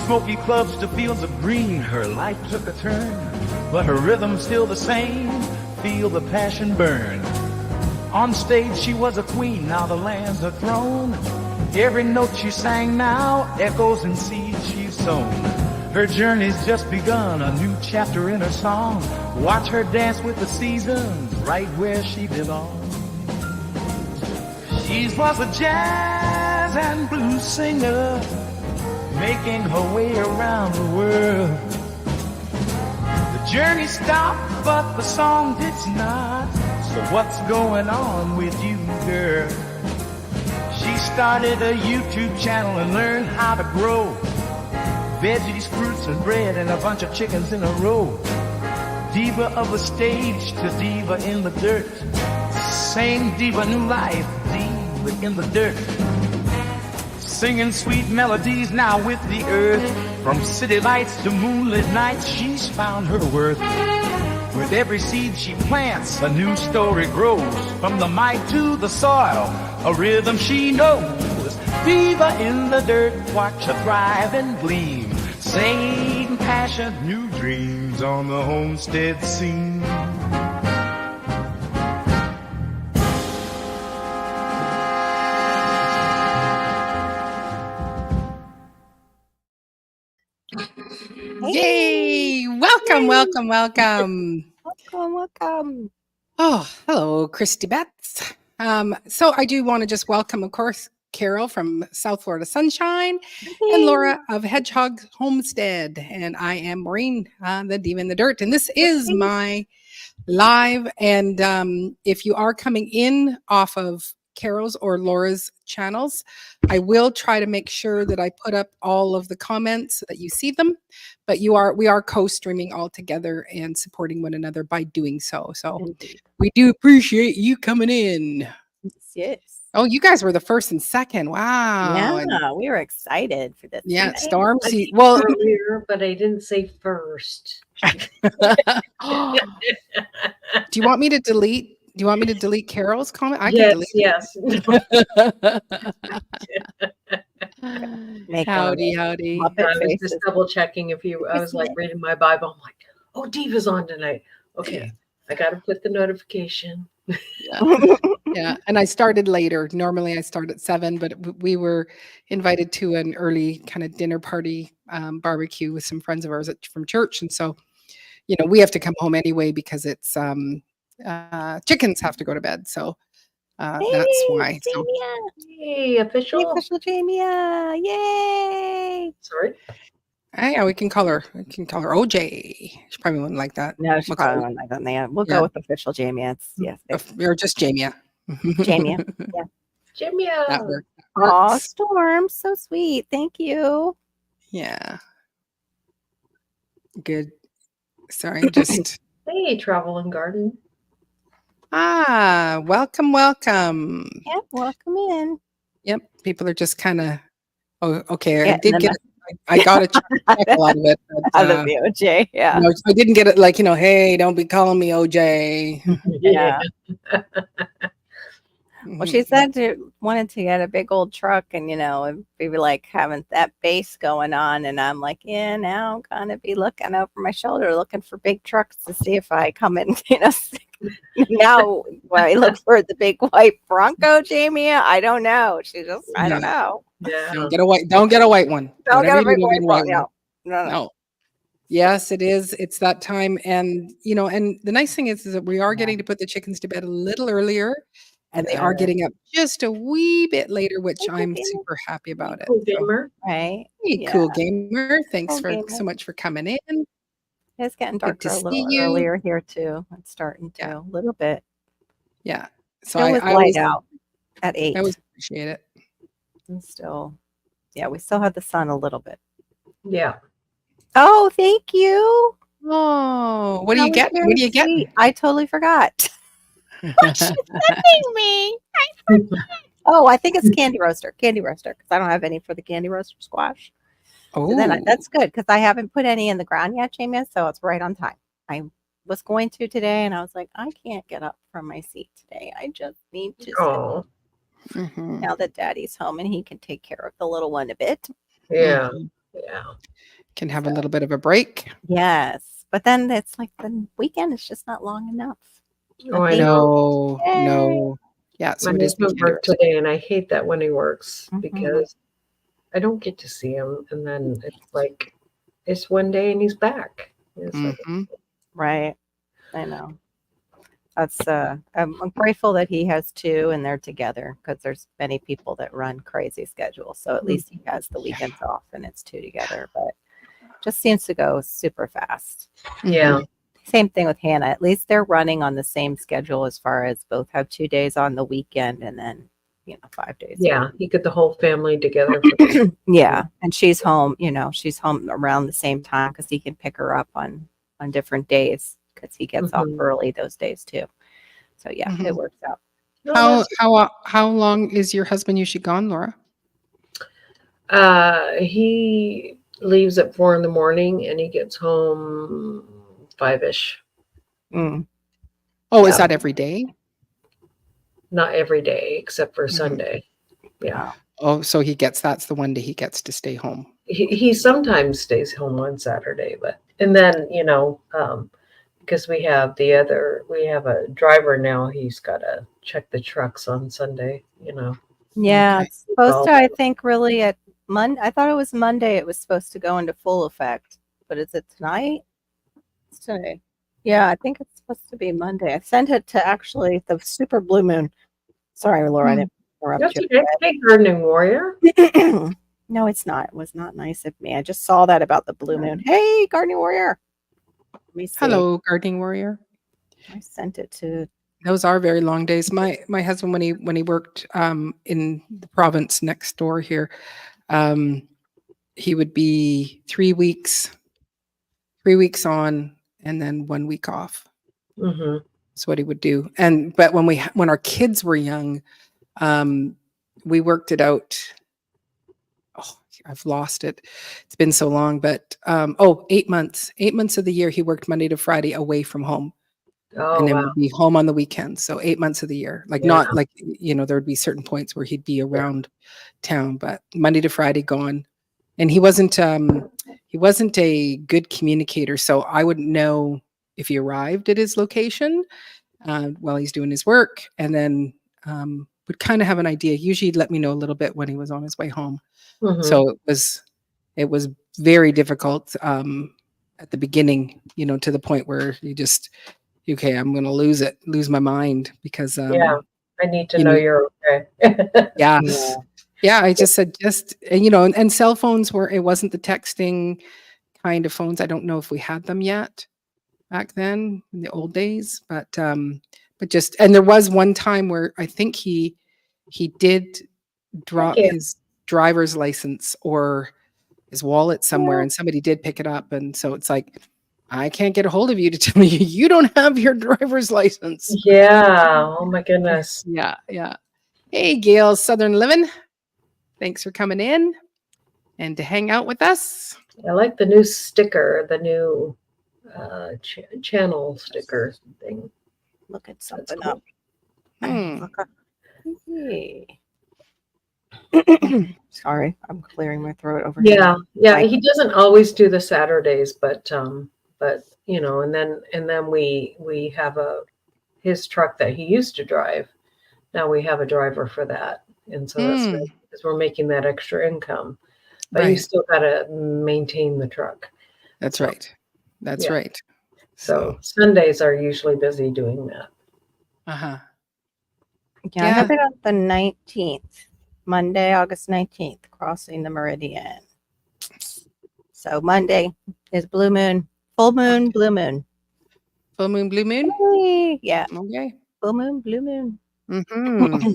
smoky clubs to fields of green, her life took a turn, but her rhythm's still the same. Feel the passion burn. On stage she was a queen, now the land's her throne. Every note she sang now echoes in seeds she's sown. Her journey's just begun, a new chapter in her song. Watch her dance with the seasons, right where she belongs. She was a jazz and blues singer, making her way around the world. The journey stopped, but the song did not. So what's going on with you, girl? She started a YouTube channel and learned how to grow veggies, fruits, and bread, and a bunch of chickens in a row. Diva of the stage to diva in the dirt. Same diva, new life, diva in the dirt. Singing sweet melodies now with the earth. From city lights to moonlit nights, she's found her worth. With every seed she plants, a new story grows. From the mic to the soil, a rhythm she knows. Diva in the dirt, watch her thrive and gleam. Same passion, new dreams on the homestead scene. Yay! Welcome, welcome, welcome. Welcome. Oh, hello, Christy Betts. So I do want to just welcome, of course, Carol from South Florida Sunshine and Laura of Hedgehog Homestead. And I am Maureen, the Diva in the Dirt. And this is my live. And if you are coming in off of Carol's or Laura's channels, I will try to make sure that I put up all of the comments so that you see them. But we are co-streaming all together and supporting one another by doing so. So we do appreciate you coming in. Yes. Oh, you guys were the first and second. Wow. Yeah, And we were excited for this. yeah, tonight. Storm. Well, earlier, but I didn't say first. do you want me to delete? Do you want me to delete Carol's comment? I can delete. Yes. Howdy. I was just double checking if you. I was like reading my Bible. I'm like, oh, Diva's on tonight. Okay, I got to put the notification. Yeah, and I started later. Normally I start at 7, but we were invited to an early kind of dinner party barbecue with some friends of ours from church, and so we have to come home anyway because it's chickens have to go to bed. So that's why. So, Hey, official Jamia! Yay! Sorry. yeah, we can call her. OJ. She probably wouldn't like that. No, she probably wouldn't like that. Yeah, we'll go with official Jamia. Or just Jamia. Jamia. Yeah. Jamia. That works. Oh, Storm, so sweet. Thank you. Yeah. Good. Sorry, just. Hey, Travel and Garden. Welcome. Yep, welcome in. Yep, people are just kind of. Oh, okay. Yeah, I did get. I got a chuckle out of it. Out of the OJ, yeah. No, I didn't get it like hey, don't be calling me OJ. Yeah. Well, she said wanted to get a big old truck and, we were like having that bass going on. And I'm like, now I'm going to be looking over my shoulder, looking for big trucks to see if I come in, now when I look for the big white Bronco, Jamia, I don't know. I don't know. Yeah. Don't get a white one. Don't get a big white one. No. Yes, it is. It's that time. And, and the nice thing is that we are getting to put the chickens to bed a little earlier. And they are getting up just a wee bit later, which I'm super happy about it. Cool gamer. Right. Hey, cool gamer. Thanks so much for coming in. It's getting darker a little earlier here too. It's starting to a little bit. Yeah. So I light out at 8. I always appreciate it. And still, we still have the sun a little bit. Yeah. Oh, thank you. Oh, what do you get? What do you get? I totally forgot. What's she sending me? Oh, I think it's candy roaster because I don't have any for the candy roaster squash. Oh, so then that's good because I haven't put any in the ground yet, Jamie. So it's right on time. I was going to today, and I was like, I can't get up from my seat today. I just need to sit now that Daddy's home and he can take care of the little one a bit. Yeah. Yeah. Can have a little bit of a break. Yes. But then it's like the weekend is just not long enough. Oh, I think- know. No. Yeah, so My it is the husband end of worked it. today, and I hate that when he works Mhm. because I don't get to see him, and then it's like it's one day and he's back. It's like, Mhm. Right. I know. That's I'm grateful that he has two and they're together because there's many people that run crazy schedules. So at least he has the weekends off and it's two together, but just seems to go super fast. yeah, Mhm. Same thing with Hannah. At least they're running on the same schedule as far as both have 2 days on the weekend and then 5 days. yeah. He get the whole family together. Yeah, and she's home. She's home around the same time because he can pick her up on different days because he gets off Mhm. early those days too. So yeah, it Mhm. works out. No, How that's- how long is your husband usually gone, Laura? He leaves at 4 in the morning and he gets home 5-ish. Mm. Oh, is Yeah. that every day? Not every day except for Mhm. Sunday. Yeah. Oh, so that's the one day he gets to stay home. He sometimes stays home on Saturday, and then because we have a driver now. He's got to check the trucks on Sunday. Yeah, Okay. it's supposed Well- to. I think really at Monday. I thought it was Monday. It was supposed to go into full effect, but is it tonight? It's today. Yeah, I think it's supposed to be Monday. I sent it to actually the super blue moon. Sorry, Laura, I didn't interrupt That's you. okay. Hey, gardening warrior. No, it's not. It was not nice of me. I just saw that about the blue moon. Hey, gardening warrior. Let me see. Hello, gardening warrior. I sent it to. Those are very long days. My husband, when he worked in the province next door here, he would be 3 weeks on and then 1 week off. Mm-hmm. That's what he would do. But when our kids were young, we worked it out. Oh, I've lost it. It's been so long, but 8 months. 8 months of the year he worked Monday to Friday away from home. Oh And then wow. would be home on the weekends. So 8 months of the year. Like Yeah. not like, there would be certain points where he'd be around town, but Monday to Friday gone. And he wasn't a good communicator. So I wouldn't know if he arrived at his location while he's doing his work. And then would kind of have an idea. Usually he'd let me know a little bit when he was on his way home. Mhm. So it was very difficult at the beginning, to the point where you just, okay, I'm going to lose my mind because, Yeah. I need to you know know, you're okay. yeah, Yeah. yeah. I just said, and cell phones it wasn't the texting kind of phones. I don't know if we had them yet back then in the old days, but and there was one time where I think he did Thank drop you. his driver's license or his wallet somewhere and somebody did pick it up. And so it's like, I can't get a hold of you to tell me you don't have your driver's license. Yeah. Oh my goodness. Yeah. Yeah. Hey, Gail, Southern Living. Thanks for coming in and to hang out with us. I like the new sticker, the new channel sticker thing. Look at That's something cool. up. Hmm. Hey. Sorry, I'm clearing my throat over here. Yeah, yeah. Like- He doesn't always do the Saturdays, but and then we have his truck that he used to drive. Now we have a driver for that, and so that's nice because we're making that extra income. But you Right. still got to maintain the truck. That's So, right. That's yeah. right. So Sundays are usually busy doing that. Uh-huh. Yeah, I have it on the 19th, Monday, August 19th, crossing the meridian. So Monday is blue moon, full moon, blue moon. Full moon, blue moon. Hey, yeah, Okay. full moon, blue moon. Mm-hmm.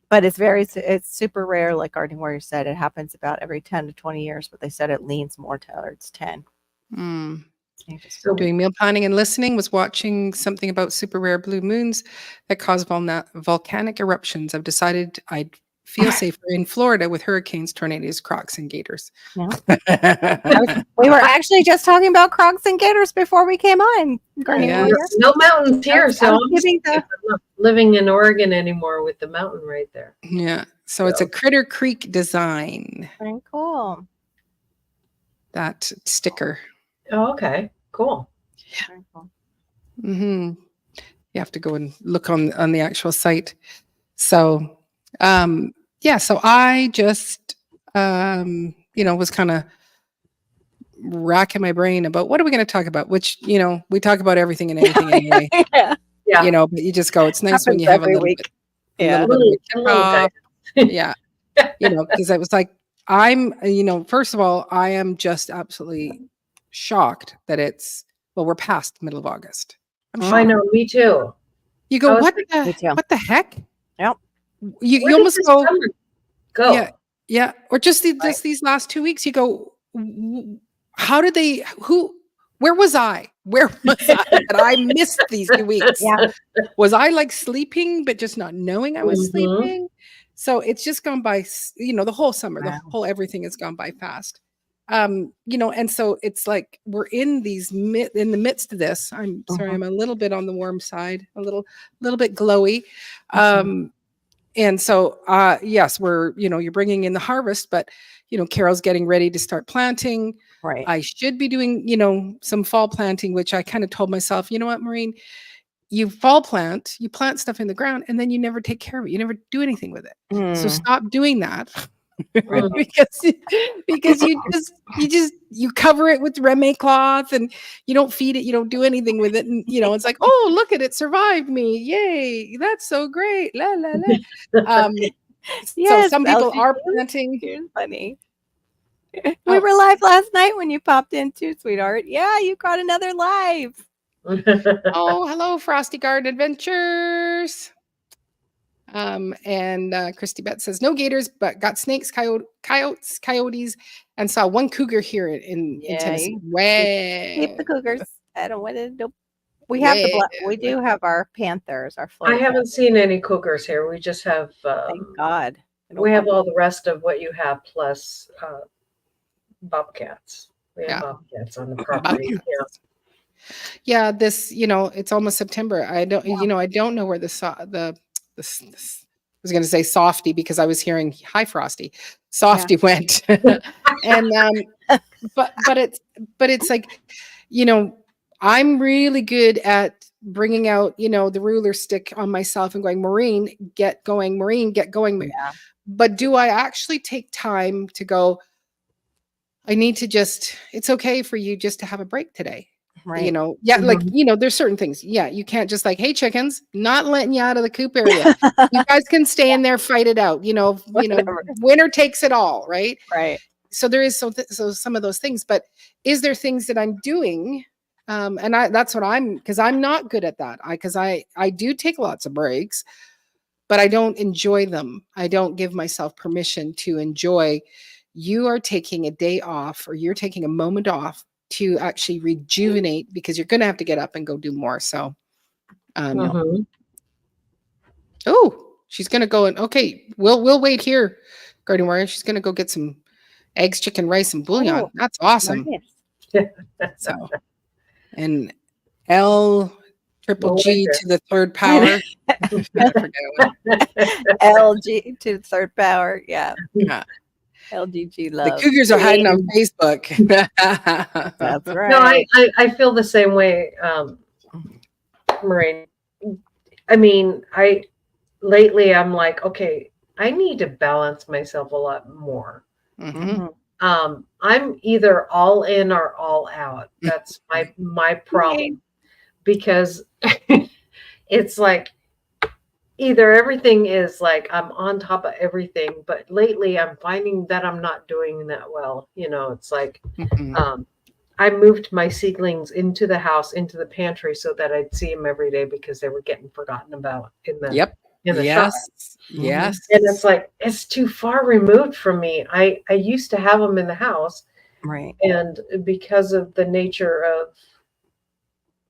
But it's super rare, like Gardening Warrior said. It happens about every 10 to 20 years, but they said it leans more towards 10. Mm. So Doing meal planning and listening, was watching something about super rare blue moons that cause volcanic eruptions. I've decided I'd feel safer in Florida with hurricanes, tornadoes, crocs, and gators. No. We were actually just talking about crocs and gators before we came on. Gardening Yeah. Warrior. no mountains here, was- so I was I'm giving safe. I'm not living in Oregon anymore with the mountain right there. Yeah. So it's a Critter Creek design. Very cool. that sticker. Oh, okay. Cool. Very cool. You have to go and look on the actual site. So, so I just, was kind of racking my brain about what are we going to talk about, which, we talk about everything and anything anyway, Yeah. Yeah. but you just go, it's nice when Happens you have every week. a Yeah. little bit A of a little kickoff. guy. Yeah. Because I was like, I'm, first of all, I am just absolutely shocked that we're past middle of August. I'm Mhm. I shocked. know. Me too. You I go, was Me too. what the heck? Yep. You Where did almost this go, summer go? yeah, yeah. Or just Right. these last 2 weeks, you go, how did where was I? Where was I that I missed these 2 weeks? Yeah. Was I like sleeping, but just not knowing I was Mhm. sleeping? So it's just gone by, the whole summer, the Wow. whole everything has gone by fast. And so it's like we're in in the midst of this. I'm sorry, Mhm. I'm a little bit on the warm side, a little bit glowy. Mhm. And so, yes, you're bringing in the harvest, but, Carol's getting ready to start planting. Right. I should be doing, some fall planting, which I kind of told myself, you know what, Maureen, you plant stuff in the ground and then you never take care of it. You never do anything with it. So Mm. stop doing that. Mm. because you cover it with reme cloth and you don't feed it, you don't do anything with it. And it's like, oh, look at it, survived me. Yay, that's so great. La la la. So Yes, some people are LGBTQ. planting. You're funny. We Oh, were live last night when you popped in too, sweetheart. Yeah, you got another live. oh, hello, Frosty Garden Adventures. And Christy Beth says no gators, but got snakes, coyotes, and saw one cougar here in Yeah, Tennessee. you keep the Wow. cougars. I don't want to. Nope. We have Yeah. we do have our panthers, our I Florida haven't panthers. seen any cougars here. We just have Thank God. I don't we have want all the rest of what you have plus bobcats. We have Yeah. bobcats on the property. Yeah. Yeah, this, it's almost September. I don't, I don't know where the I was going to say Softy because I was hearing hi Frosty. Softy went. And but it's like, I'm really good at bringing out, the ruler stick on myself and going, Maureen, get going, Maureen, get going. Yeah. But do I actually take time to go, I need to it's okay for you just to have a break today. Right. Like, Mhm. there's certain things. Yeah, you can't just like, hey, chickens, not letting you out of the coop area. You guys can stay in there, fight it out. Whatever. Winner takes it all, right? Right. So there is so some of those things, but is there things that I'm doing? And that's what because I'm not good at that. Because I do take lots of breaks, but I don't enjoy them. I don't give myself permission to enjoy. You are taking a day off or you're taking a moment off to actually rejuvenate because you're going to have to get up and go do more. So, Mhm. oh, she's going to go and okay, we'll wait here, Garden Warrior. She's going to go get some eggs, chicken, rice, and bouillon. Oh, That's awesome. nice. So, and L triple We'll G wait to the third power. I forget what. LG to the third power. Yeah. Yeah. LGG The love. Cougars are hiding on Facebook. That's No, right. I feel the same way, Maureen. I mean, lately I'm like, okay, I need to balance myself a lot more. Mhm. Mhm. I'm either all in or all out. That's my problem because it's like either everything is like I'm on top of everything, but lately I'm finding that I'm not doing that well. It's like Mhm. I moved my seedlings into the house, into the pantry, so that I'd see them every day because they were getting forgotten about Yep. in the shop. Yes. Yes. And it's like it's too far removed from me. I used to have them in the house, Right. and because of the nature of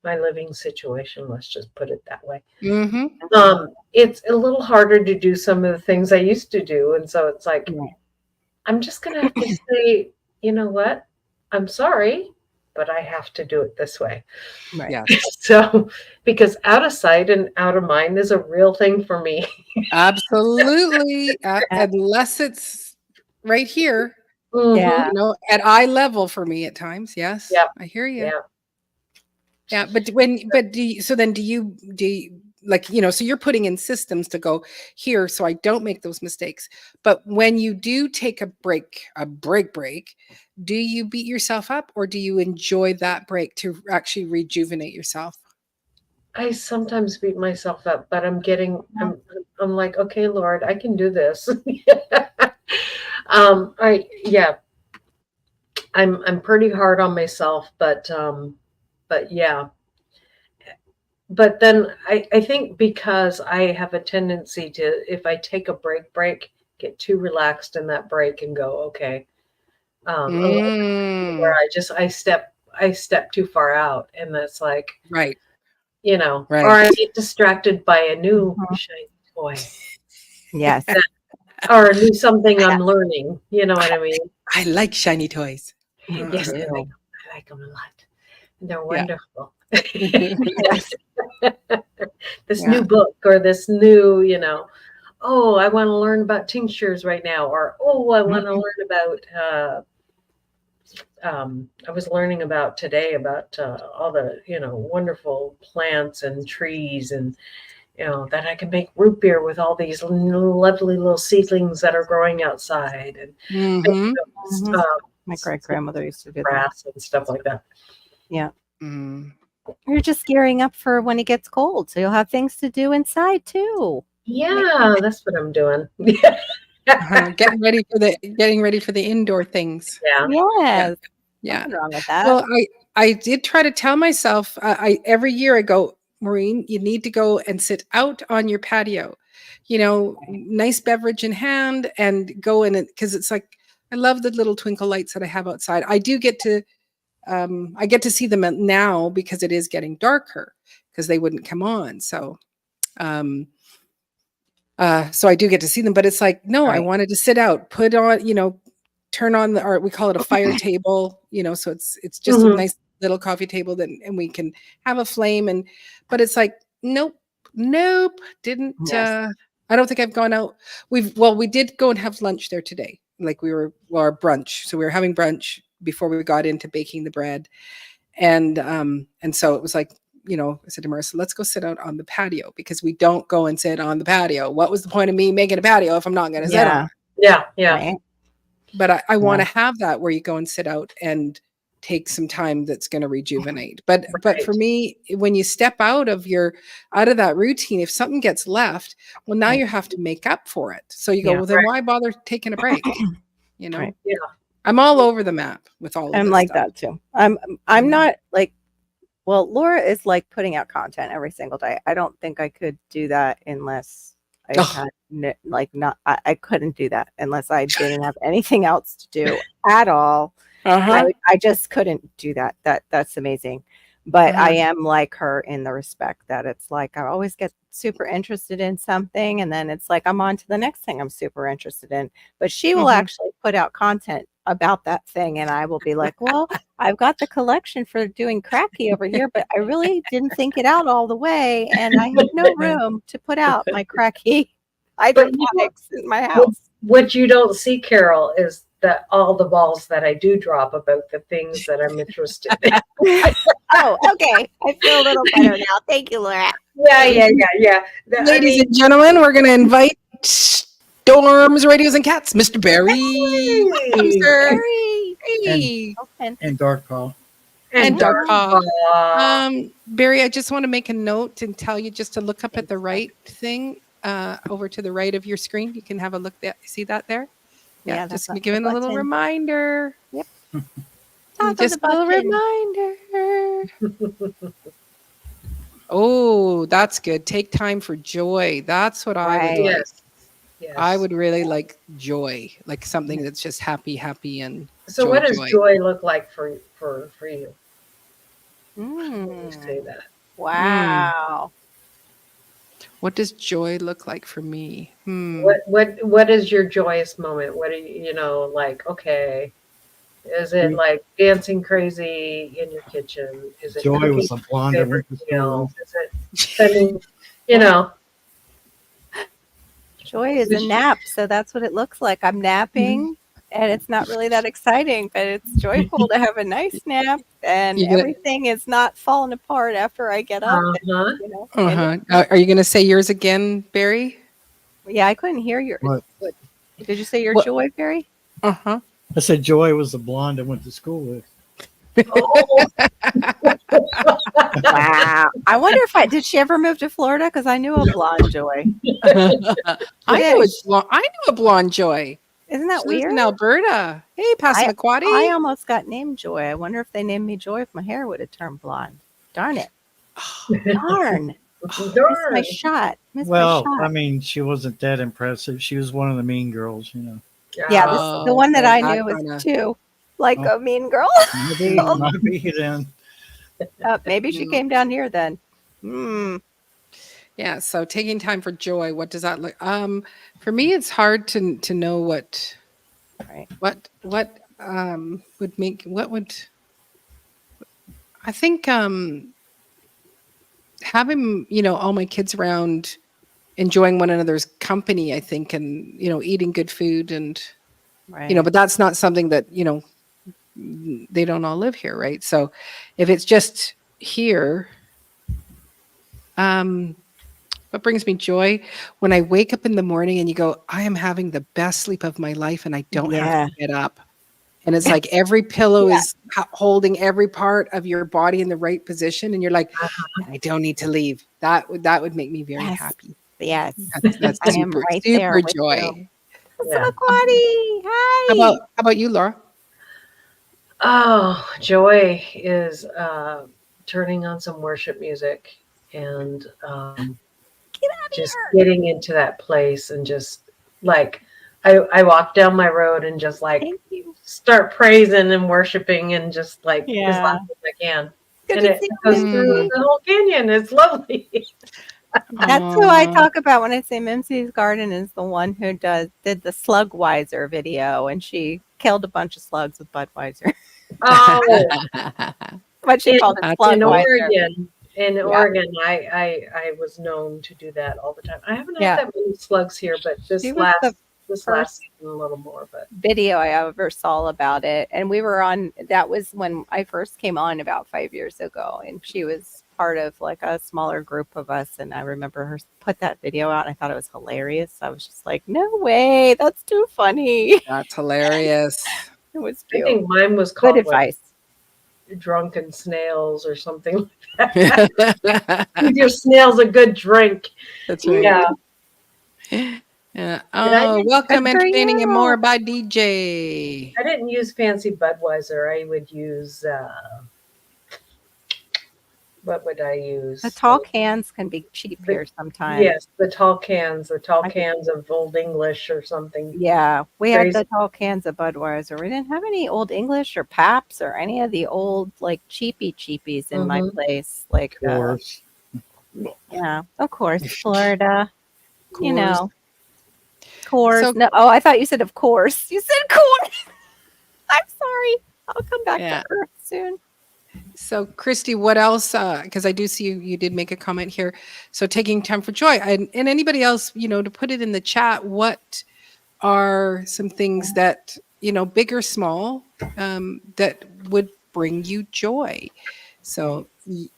my living situation, let's just put it that way. Mhm. It's a little harder to do some of the things I used to do, and so it's like Right. I'm just gonna have to say, you know what? I'm sorry, but I have to do it this way. Right. Yes. So, because out of sight and out of mind is a real thing for me. Absolutely. Unless it's right here. Yeah. You know, at eye level for me at times. Yes, Yep. I hear you. Yeah. Yeah, but do you like, you know, so you're putting in systems to go here so I don't make those mistakes. But when you do take a break, do you beat yourself up or do you enjoy that break to actually rejuvenate yourself? I sometimes beat myself up, but I'm like, okay, Lord, I can do this. Yeah, I'm pretty hard on myself, but yeah. But then I think because I have a tendency to, if I take a break, get too relaxed in that break and go, okay. Where Mm, I step too far out, and that's like, right, or I right. get distracted by a new Mhm. shiny toy Yes. or a new something I'm learning. You know what I mean? I like shiny toys. Me Yes, too. I like them a lot. They're Yeah. wonderful. Yes. This Yeah. new book or this new, oh, I want to learn about tinctures right now, or oh, I want to Mhm. learn about. I was learning about today about all the wonderful plants and trees, and that I can make root beer with all these lovely little seedlings that are growing outside, and Mhm. Mhm. My great grandmother used to do that. grass and stuff like that. Yeah. Mm. You're just gearing up for when it gets cold, so you'll have things to do inside too. Yeah, that's what I'm doing. Uh-huh. Getting ready for the indoor things. Yeah. Yes. Yeah. Nothing wrong with that. Well, I did try to tell myself, I every year I go, Maureen, you need to go and sit out on your patio, you know, nice beverage in hand, and go in it because it's like I love the little twinkle lights that I have outside. I get to see them now because it is getting darker because they wouldn't come on. Um, so I do get to see them, but it's like, no, I Right. wanted to sit out, put on, you know, turn on the, or we call it a fire table, you know, so it's just a Mhm. nice little coffee table that, and we can have a flame, but it's like, nope, didn't, Yes. I don't think I've gone out. We did go and have lunch there today. Like or brunch. So we were having brunch before we got into baking the bread. And so it was like, you know, I said to Marissa, let's go sit out on the patio because we don't go and sit on the patio. What was the point of me making a patio if I'm not going to sit on Yeah. it? Yeah. Right. But I want Yeah. to have that where you go and sit out and take some time that's going to rejuvenate. But for Right. me, when you step out of that routine, if something gets left, well, now Right. you have to make up for it. So you go, Yeah. well, then why bother taking a break? You know, Right. Yeah. I'm all over the map with all of I'm this like stuff. that too. I'm Yeah. not like, well, Laura is like putting out content every single day. I don't think I could do that unless I Oh. had I couldn't do that unless I didn't have anything else to do at all. Uh-huh. I just couldn't do that. That's amazing. But I Uh-huh. am like her in the respect that it's like I always get super interested in something and then it's like I'm on to the next thing I'm super interested in. But she will Mhm. actually put out content about that thing and I will be like, well, I've got the collection for doing cracky over here, but I really didn't think it out all the way and I have no room to put out my cracky But hydroponics in my what, house. what you don't see, Carol, is that all the balls that I do drop about the things that I'm interested in. Oh, okay. I feel a little better now. Thank you, Laura. Yeah. I Ladies mean, and gentlemen, we're going to invite Storms, Radios, and Cats, Mr. Barry. Welcome, hey, sir. Barry. Hey. and Dark Paul. And and Dark dark. Paw. Aw. Barry, I just want to make a note and tell you just to look up at the right thing, over to the right of your screen. You can have a look there. See that there? Yeah, Yeah, just that's the giving a little button. reminder. Yep. Top of Just the a little button. reminder. Oh, that's good. Take time for joy. That's what I would Right. like. Yes. I would really like joy, like something that's just happy, and So, joy, what does joy. joy look like for you? When you say Mm. that? Wow. What does joy look like for me? What is your joyous moment? What do like? Okay, is it like dancing crazy in your kitchen? Is it Joy cooking was a your blonde that favorite went to meal? school. Is it spending? You know, Joy is a nap, so that's what it looks like. I'm napping. and it's not really that exciting, but it's joyful to have a nice nap, and You gonna everything is not falling apart after I get up. And, Uh-huh. and Are you gonna say yours again, Barry? yeah, I couldn't hear yours. What? What did you say? Your What? joy, Barry? Uh-huh. I said Joy was the blonde I went to school with. Oh, Wow. I wonder if did she ever move to Florida? Because I knew a blonde Joy. I knew a blonde Joy. Isn't that She lives weird? in Alberta. Hey, I Passamaquoddy. almost got named Joy. I wonder if they named me Joy if my hair would have turned blonde. Darn it. Darn. Missed my darn. shot. Missed my Well, shot. I mean, she wasn't that impressive. She was one of the mean girls, you know. Yeah, Ah, the one that so I that knew was kinda- too like Oh. a mean girl. Might be then. Maybe she came down here then. Yeah, so taking time for joy, what does that look? For me, it's hard to know what Right. would make what would I think having all my kids around, enjoying one another's company, I think, and eating good food, and Right. but that's not something that they don't all live here, right? So if it's just here, what brings me joy when I wake up in the morning and you go, I am having the best sleep of my life and I don't have to get up. And it's like every pillow is holding every part of your body in the right position. And you're like, I don't need to leave. That would make me very happy. Yes. That's I am super, right there super with joy. yeah. Hi. How about you, Laura? Oh, joy is turning on some worship music and just getting into that place and just like I walk down my road and just like Thank you. start praising and worshiping and just like as Yeah. loud as I can. Good And to it see goes you. through the whole canyon. It's lovely. That's who I talk about when I say Mimsy's Garden is the one who did the Slugweiser video, and she killed a bunch of slugs with Budweiser. Oh, But she called it That's in Slugweiser. Oregon. In Yeah. Oregon, I was known to do that all the time. I haven't had that many slugs here, but this She was the last season a little more. But video I ever saw about it, and we were on. That was when I first came on about 5 years ago, and she was part of like a smaller group of us. And I remember her put that video out, and I thought it was hilarious. I was just like, "No way, that's too funny." That's hilarious. It was I cute. think mine was Good called advice. Drunken Snails or something like that. Give your snails a good drink. That's right. Yeah. Yeah. I Oh, didn't- welcome, Good for entertaining and you. more by DJ. I didn't use fancy Budweiser. I would use what would I use? The tall cans can be cheap here sometimes. Yes, the tall cans I think- cans of Old English or something. Yeah, we had Crazy. the tall cans of Budweiser. We didn't have any Old English or Paps or any of the old like cheapies in my Mhm. place. Like, Of course. yeah, of course, Florida. You know, course. So- No, oh, I thought you said of course. You said course. I'm sorry. I'll come back Yeah. to Earth soon. So, Christy, what else? Because I do see you did make a comment here. So, taking time for joy, and anybody else, to put it in the chat. What are some things that big or small, that would bring you joy? So,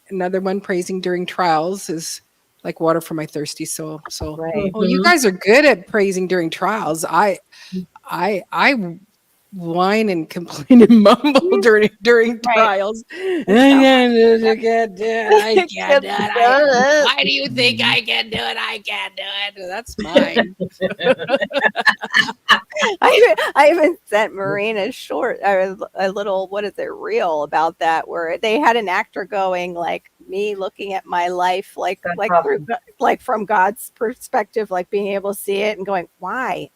another one, praising during trials, is like water for my thirsty soul. So, Right. oh, you guys are good at praising during trials. I whine and complain and mumble during trials. I can't do it. I can't do it. Why do you think I can do it? I can't do it. That's mine. I even sent Marina a little, what is it, reel about that, where they had an actor going like me looking at my life like through, like from God's perspective, like being able to see it and going, why?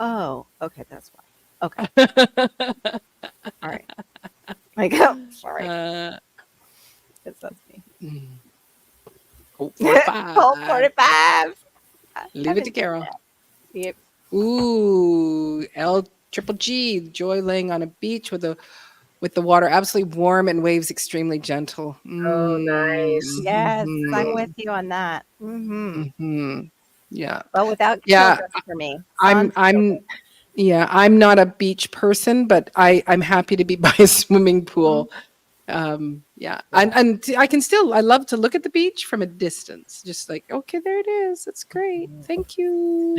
Oh, okay, that's why. Okay. All right. Like, oh, sorry. That's me. Colt 45. Colt 45. Leave it to Carol. Yep. Ooh, Triple G, joy laying on a beach with the water absolutely warm and waves extremely gentle. Oh, nice. Yes, Mhm. I'm with you on that. Mm-hmm. Mhm. Yeah. Well, without Yeah, children for me. I'm Yeah, I'm not a beach person, but I'm happy to be by a swimming pool. Yeah, and I can still I love to look at the beach from a distance, just like okay, there it is. That's great. Thank you.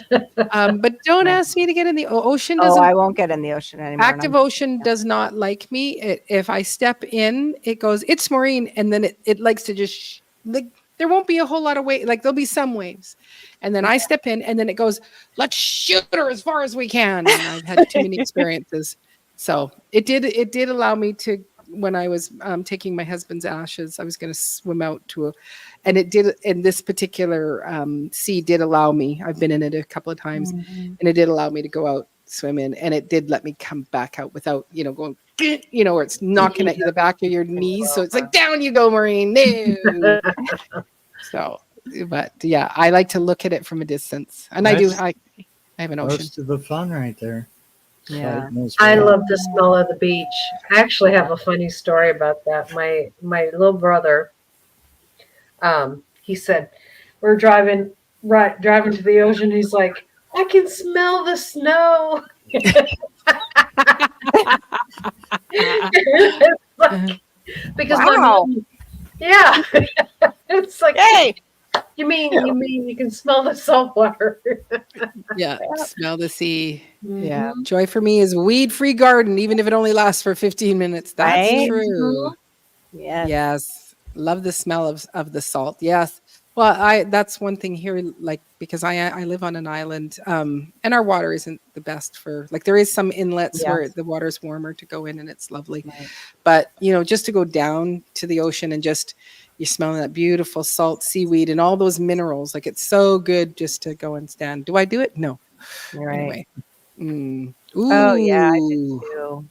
But don't Yeah. ask me to get in the ocean. Oh, Doesn't I won't get in the ocean anymore. And active ocean does not like me. If I step in, it goes it's Maureen, and then it likes to just like there won't be a whole lot of wave. Like there'll be some waves, and then I step in, and then it goes let's shoot her as far as we can. And I've had too many experiences, so it did allow me to when I was taking my husband's ashes. I was going to swim out to a, and it did in this particular sea did allow me. I've been in it a couple of times, Mhm. and it did allow me to go out swim in, and it did let me come back out without going where it's knocking at the back of your knees, so it's like down you go, Maureen. No. So but yeah, I like to look at it from a distance, and That's I have an ocean. most of the fun right there. Yeah. Like most I people. love the smell of the beach. I actually have a funny story about that. My little brother, he said, we're driving to the ocean. He's like, I can smell the snow. It's like, because my Wow. mom, yeah, it's like, Yay. you mean you can smell the salt water? Yeah, smell the sea. Yeah. Mhm. Joy for me is weed-free garden, even if it only lasts for 15 minutes. That's Right? true. Yes. Yes. Love the smell of the salt. Yes. Well, that's one thing here, like because I live on an island, and our water isn't the best for like there is some inlets where Yes. the water's warmer to go in and it's lovely. Right. But just to go down to the ocean and just you're smelling that beautiful salt seaweed and all those minerals, like it's so good just to go and stand. Do I do it? No. You're right. Anyway. Oh yeah, I did Ooh. too.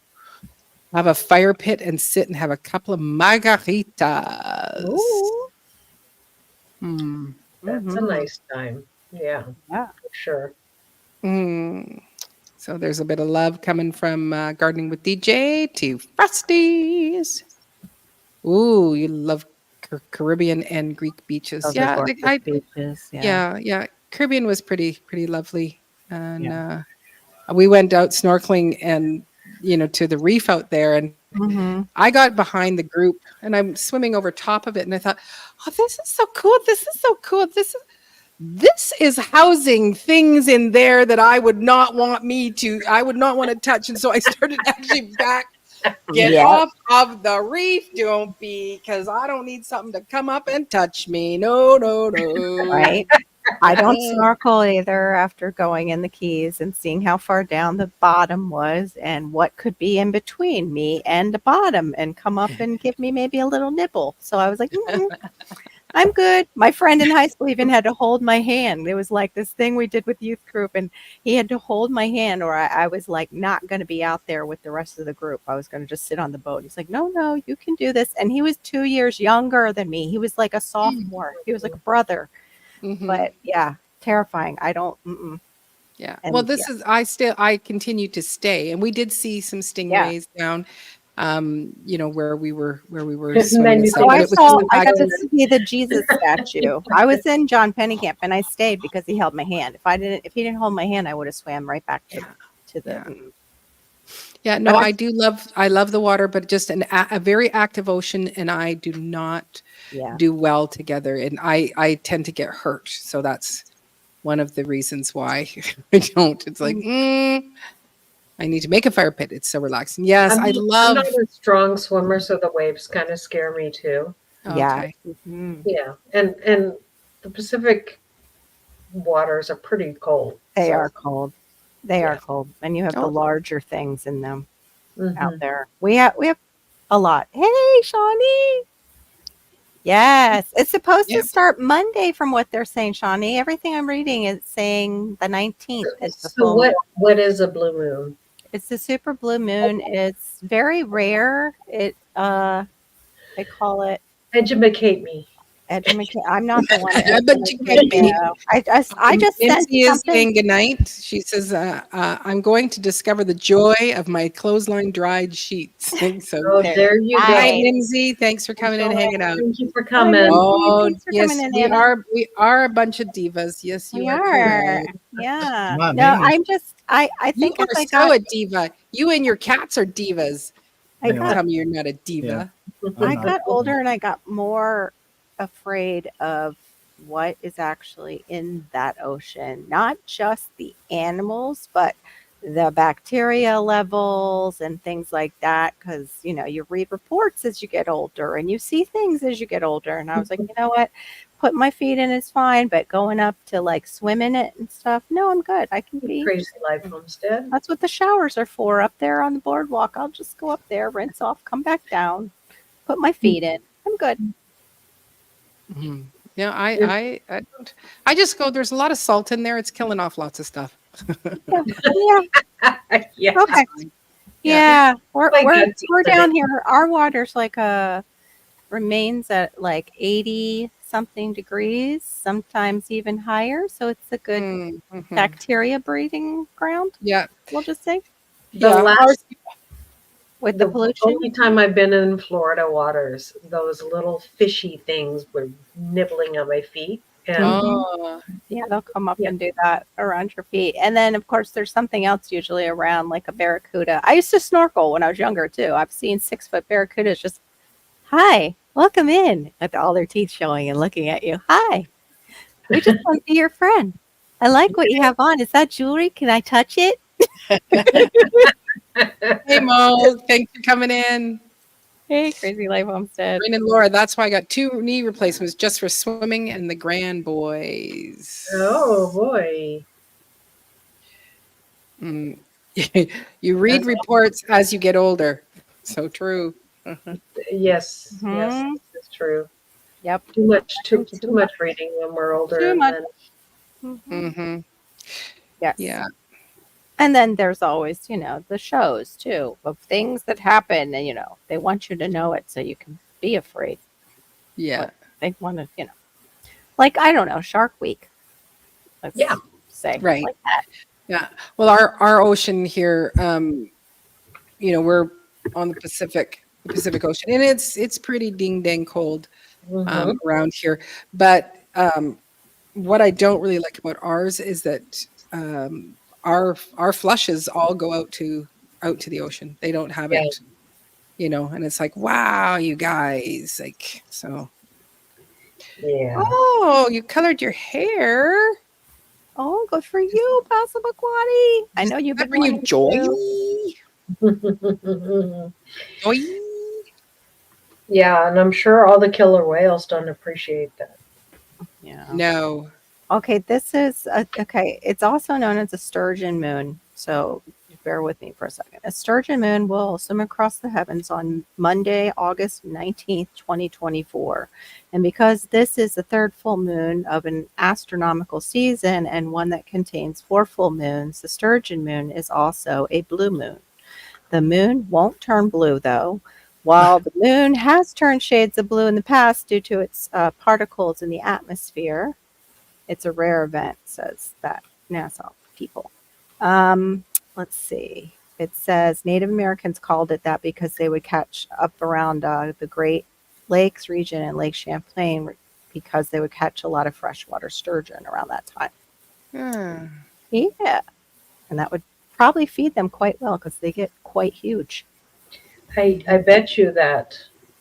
Have a fire pit and sit and have a couple of margaritas. Ooh. Mm. That's a Mhm. nice time. Yeah, Yeah. for sure. Mm. So there's a bit of love coming from Gardening with DJ to Frosties. Ooh, you love Caribbean and Greek beaches. Those are Yeah, gorgeous beaches. Yeah. yeah. Caribbean was pretty lovely, and we went out snorkeling and to the reef out there, and Mhm. I got behind the group and I'm swimming over top of it, and I thought, oh, this is so cool. This is so cool. This is housing things in there that I would not want to touch. And so I started actually get Yeah. off of the reef, don't be, because I don't need something to come up and touch me. No, no, no. Right. I don't snorkel either after going in the Keys and seeing how far down the bottom was and what could be in between me and the bottom and come up and give me maybe a little nibble. So I was like, I'm good. My friend in high school even had to hold my hand. It was like this thing we did with youth group, and he had to hold my hand, or I was like not going to be out there with the rest of the group. I was going to just sit on the boat. He's like, no, you can do this. And he was 2 years younger than me. He was like a sophomore. He was like a brother. Mhm. But yeah, terrifying. I don't. Mm-mm. Yeah. And Well, this is I continue to stay, and we did see some stingrays down, where we were And swimming then and you stuff. Oh, But I it was saw. just I got to active. see the Jesus statue. I was in John Pennekamp, and I stayed because he held my hand. If he didn't hold my hand, I would have swam right back to the. Yeah. Mm-mm. Yeah, no, But I love the water, but just a very active ocean, and I do not yeah, do well together, and I tend to get hurt. So that's one of the reasons why I don't. It's like, I need to make a fire pit. It's so relaxing. Yes, I I'm not love. a strong swimmer, so the waves kind of scare me too. yeah. Okay. Mhm. Yeah, and the Pacific waters are pretty cold. They so, are cold. They Yeah. are cold, and you have the Oh. larger things in them out mhm. there. We have a lot. Hey, Shawnee. Yes, it's supposed to Yeah. start Monday, from what they're saying, Shawnee. Everything I'm reading is saying the 19th is the So full moon. what is a blue moon? It's the super blue moon. It's very rare. They call it Educate me. Edge of my I'm not the one. I bet you can't be. Yeah, I just sent Nancy is something. saying goodnight. She says, I'm going to discover the joy of my clothesline dried sheets. So, Oh, There. there you good go. night, Nice. Nimsy. Thanks for coming in and hanging out. Thank you for Bye, coming. Nancy. Oh, Thanks for yes, coming in, we Anna. are. We are a bunch of divas. Yes, We you are are. correct. Yeah. Not No, me. I'm just I You think as are I so got a diva. You and your cats are divas. I Yeah. Don't got tell me you're not a diva. I'm I not. got older and I got more afraid of what is actually in that ocean. Not just the animals, but the bacteria levels and things like that. Because, you read reports as you get older and you see things as you get older. And I was like, you know what? Put my feet in is fine, but going up to like swim in it and stuff, no, I'm good. I can be. Crazy Life Homestead. That's what the showers are for up there on the boardwalk. I'll just go up there, rinse off, come back down, put my feet in. I'm good. Mhm. Yeah, I don't. I just go. There's a lot of salt in there. It's killing off lots of stuff. Yeah. Yeah. Yeah. Okay. Yeah. Yeah. We're My we're guts we're said down it. here. Our water's like remains at like 80 something degrees, sometimes even higher. So it's a good Mhm. bacteria breeding ground, Yeah, we'll just say, The yeah. last, with the the pollution. only time I've been in Florida waters, those little fishy things were nibbling at my feet. And Oh, Yeah, they'll come up Yeah. and do that around your feet. And then, of course, there's something else usually around, like a barracuda. I used to snorkel when I was younger, too. I've seen 6-foot barracudas just, hi, welcome in, with all their teeth showing and looking at you. Hi, we just want to be your friend. I like what you have on. Is that jewelry? Can I touch it? hey Mo, thanks for coming in. Hey, Crazy Life Homestead. Rain and Laura, that's why I got 2 knee replacements just for swimming and the grand boys. oh boy. Mm. You read That's reports as you get older. So true. Uh-huh. Yes, yes, Mhm. this is true. Yep. Too much Too too much reading when we're older Too and much. then Mm-hmm. Yes. Yeah. And then there's always, the shows too of things that happen and, they want you to know it so you can be afraid. Yeah. They want to, like, I don't know, Shark Week. Let's Yeah. say. Right. Like that. Yeah. Well, our ocean here, we're on the Pacific Ocean, and it's pretty ding dang cold Mhm. around here. But what I don't really like about ours is that our flushes all go out to the ocean. They don't have Yeah. it, and it's like, wow, you guys, like so. Yeah. Oh, you colored your hair. Oh, good for you, Passamaquoddy. I know you've Does that been bring you wanting joy? to. Joy? Yeah, and I'm sure all the killer whales don't appreciate that. Yeah. No. Okay, this is okay. It's also known as a sturgeon moon. So bear with me for a second. A sturgeon moon will swim across the heavens on Monday, August 19th, 2024. And because this is the third full moon of an astronomical season and one that contains 4 full moons, the sturgeon moon is also a blue moon. The moon won't turn blue, though. While the moon has turned shades of blue in the past due to its particles in the atmosphere, it's a rare event, says that NASA people. Let's see. It says Native Americans called it that because they would catch up around the Great Lakes region and Lake Champlain because they would catch a lot of freshwater sturgeon around that time. Ah. Yeah. And that would probably feed them quite well because they get quite huge. I bet you that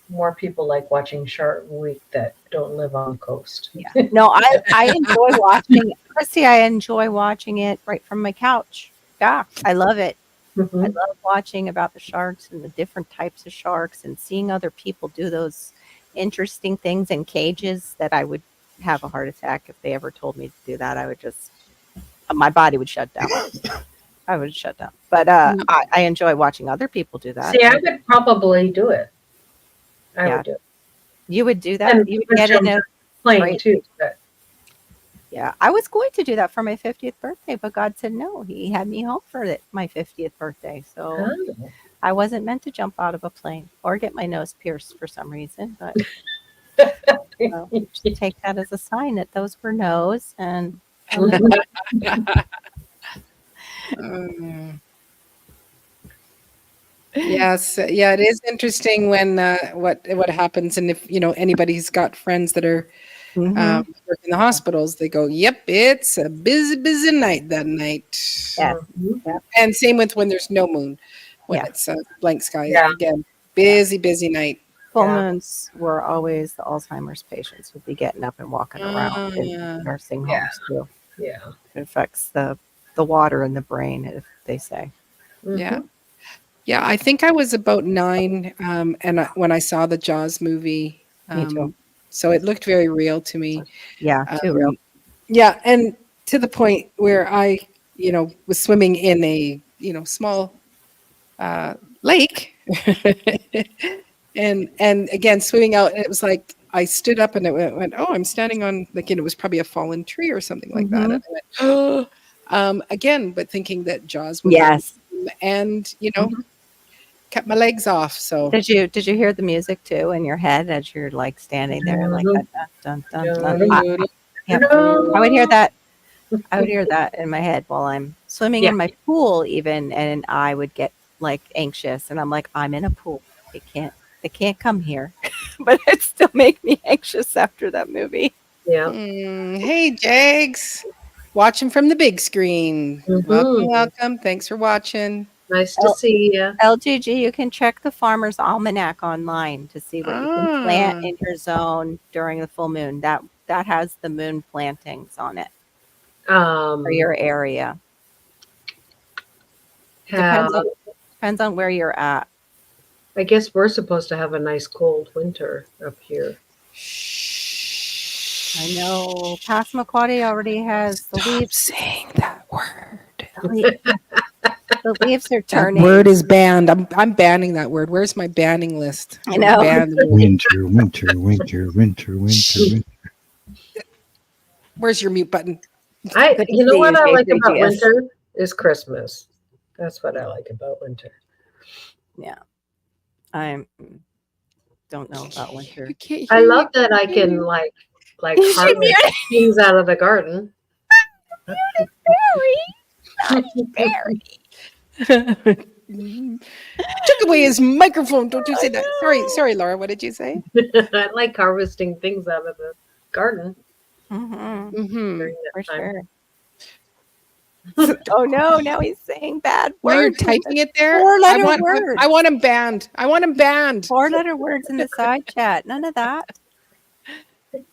more people like watching Shark Week that don't live on the coast. Yeah. No, I enjoy watching Chrissy, I enjoy watching it right from my couch. Yeah. I love it. I Mhm. love watching about the sharks and the different types of sharks and seeing other people do those interesting things in cages that I would have a heart attack if they ever told me to do that. I would just, my body would shut down. I would shut down. But I enjoy watching other people do that. See, I would probably do it. I Yeah. would do it. You would do that? And You would get in a plane Great. too. But Yeah, I was going to do that for my 50th birthday, but God said no. He had me home for my 50th birthday. So oh. I wasn't meant to jump out of a plane or get my nose pierced for some reason, but So just take that as a sign that those were no's, and Um, yes, yeah, it is interesting when what happens, and if anybody's got friends that are Mhm. work in the hospitals, they go, "Yep, it's a busy night that night." Yes. Mhm. Yep. And same with when there's no moon, when Yeah. it's a blank sky. Yeah. Again, busy night. Full Yeah. moons were always the Alzheimer's patients would be getting up and walking around in Ah, nursing Yeah. homes too. Yeah. It affects the water in the brain, if they say. yeah. Mhm. Yeah, I think I was about 9, when I saw the Jaws movie, Me too. so it looked very real to me. Yeah, too real. Yeah, and to the point where I, was swimming in a, small lake, and again swimming out, and it was like I stood up and it went, oh, I'm standing on, like, it was probably a fallen tree or something like that, Mhm. and I went, oh, again, but thinking that Jaws was Yes. and Mhm. kept my legs off. So Did you hear the music too in your head as you're like standing there like Mhm. that dun dun dun? Dun, Yep. dun. I would hear that. I would hear that in my head while I'm swimming Yeah. in my pool even, and I would get like anxious, and I'm like, I'm in a pool. They can't come here. But it still make me anxious after that movie. Yeah. hey, Jags, watching from the big screen. Welcome, Mhm. welcome. Thanks for watching. Nice to see you. LGG, you can check the Farmer's Almanac online to see what you can plant Ah, in your zone during the full moon. That has the moon plantings on it for your area. How, Depends on where you're at. I guess we're supposed to have a nice cold winter up here. I know Passamaquoddy already has the stop leaves. saying that word. The leaves are That turning. word is banned. I'm banning that word. Where's my banning list? I know. Ban the word. Winter, winter, winter, winter, winter, winter. Where's your mute button? Good to You know see what you, I like about JCGS. winter is Christmas. That's what I like about winter. Yeah. I don't know about winter. You can't I hear love me. that I can like You should harvest mute things out of the garden. Barry. Took away his microphone. Don't you say that. Sorry, Laura. What did you say? I like harvesting things out of the garden Mm-hmm. Mm-hmm. during For that time. sure. Oh no! Now he's saying bad Now you're words. typing it there. Four-letter words. I want him banned. I want him banned. 4-letter words in the side chat. None of that.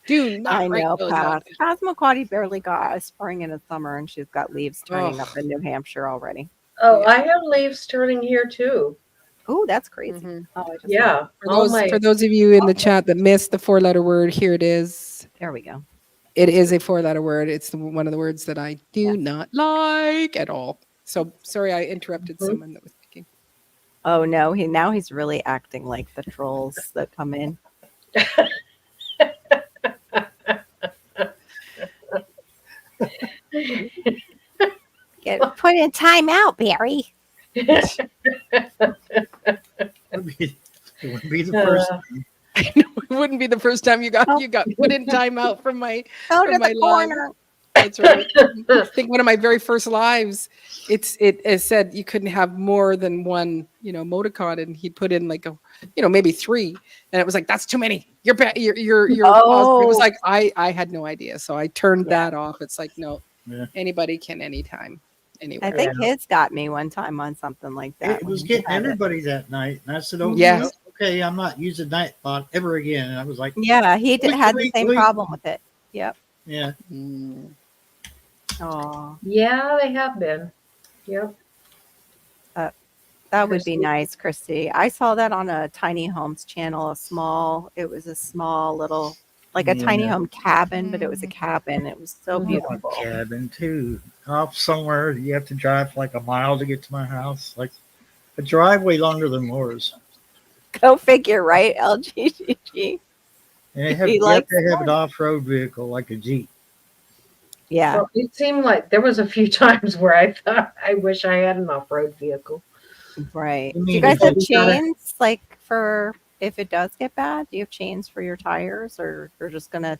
Do not I write know, those out. Passamaquoddy barely got a spring and a summer, and she's got leaves turning up Oh. in New Hampshire already. Oh, Yeah. I have leaves turning here too. Oh, that's crazy. Mhm. Oh, I just Yeah. For those of you in the chat that missed the 4-letter word, here it is. there we go. It is a 4-letter word. It's one of the words that I do Yeah. not like at all. So sorry, I interrupted someone that was speaking. Oh no, now he's really acting like the trolls that come in. Get put in timeout, Barry. It would be the first. It wouldn't be the first time you got put in timeout from my Go from to my the live. corner. That's right. I think one of my very first lives, it said you couldn't have more than one, emoticon, and he put in like maybe 3, and it was like, that's too many. You're paused. It was like I had no idea, so I turned that off. It's like, no, anybody can anytime, anywhere. I think his got me one time on something like that. It was getting everybody that night, and I said, "Oh, Yes. okay, I'm not using Nightbot ever again." And I was like, Yeah, he had the same problem with it. Yep. Yeah. Oh, Yeah, they have been. Yep. that would be nice, Christy. I saw that on a tiny homes channel. It was a small little, like a tiny home cabin, but it was a cabin. It was so I want beautiful. a cabin too, off somewhere. You have to drive like a mile to get to my house. Like a driveway longer than yours. Go figure, right? LGGG. And you He have likes to have corn. an off-road vehicle like a Jeep. Yeah. Well, it seemed like there was a few times where I thought I wish I had an off-road vehicle. Right. You Do you mean guys if have you gotta- chains like for if it does get bad? Do you have chains for your tires, or you're just gonna,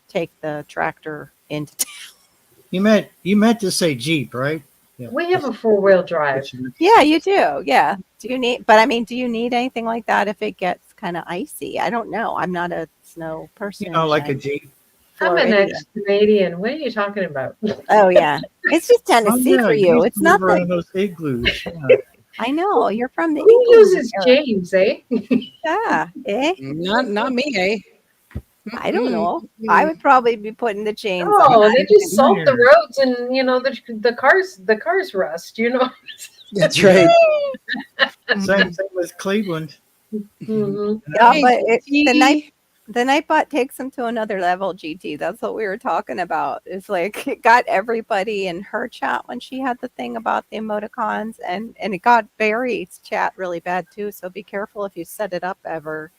take the tractor into town? You meant to say Jeep, right? Yeah. We have a 4-wheel drive. Yeah, you do. Yeah. Do you need? But I mean, do you need anything like that if it gets kind of icy? I don't know. I'm not a snow person. You know, like a I'm Jeep. I'm an Floridian. ex-Canadian. What are you talking about? Oh yeah, it's just Tennessee yeah, for you you. used It's to not live around that. those igloos. Yeah. I know you're from the Who igloo uses era. James, eh? Yeah. Eh? Not me, eh? I don't Mm-mm. know. I would probably be putting the chains on. Oh, they just salt the Weird. roads, and the cars rust. That's right. Same thing with Cleveland. Mhm. Yeah, Hey, but GT. the Nightbot takes them to another level, GT. That's what we were talking about. It's like it got everybody in her chat when she had the thing about the emoticons, and it got Barry's chat really bad too. So be careful if you set it up ever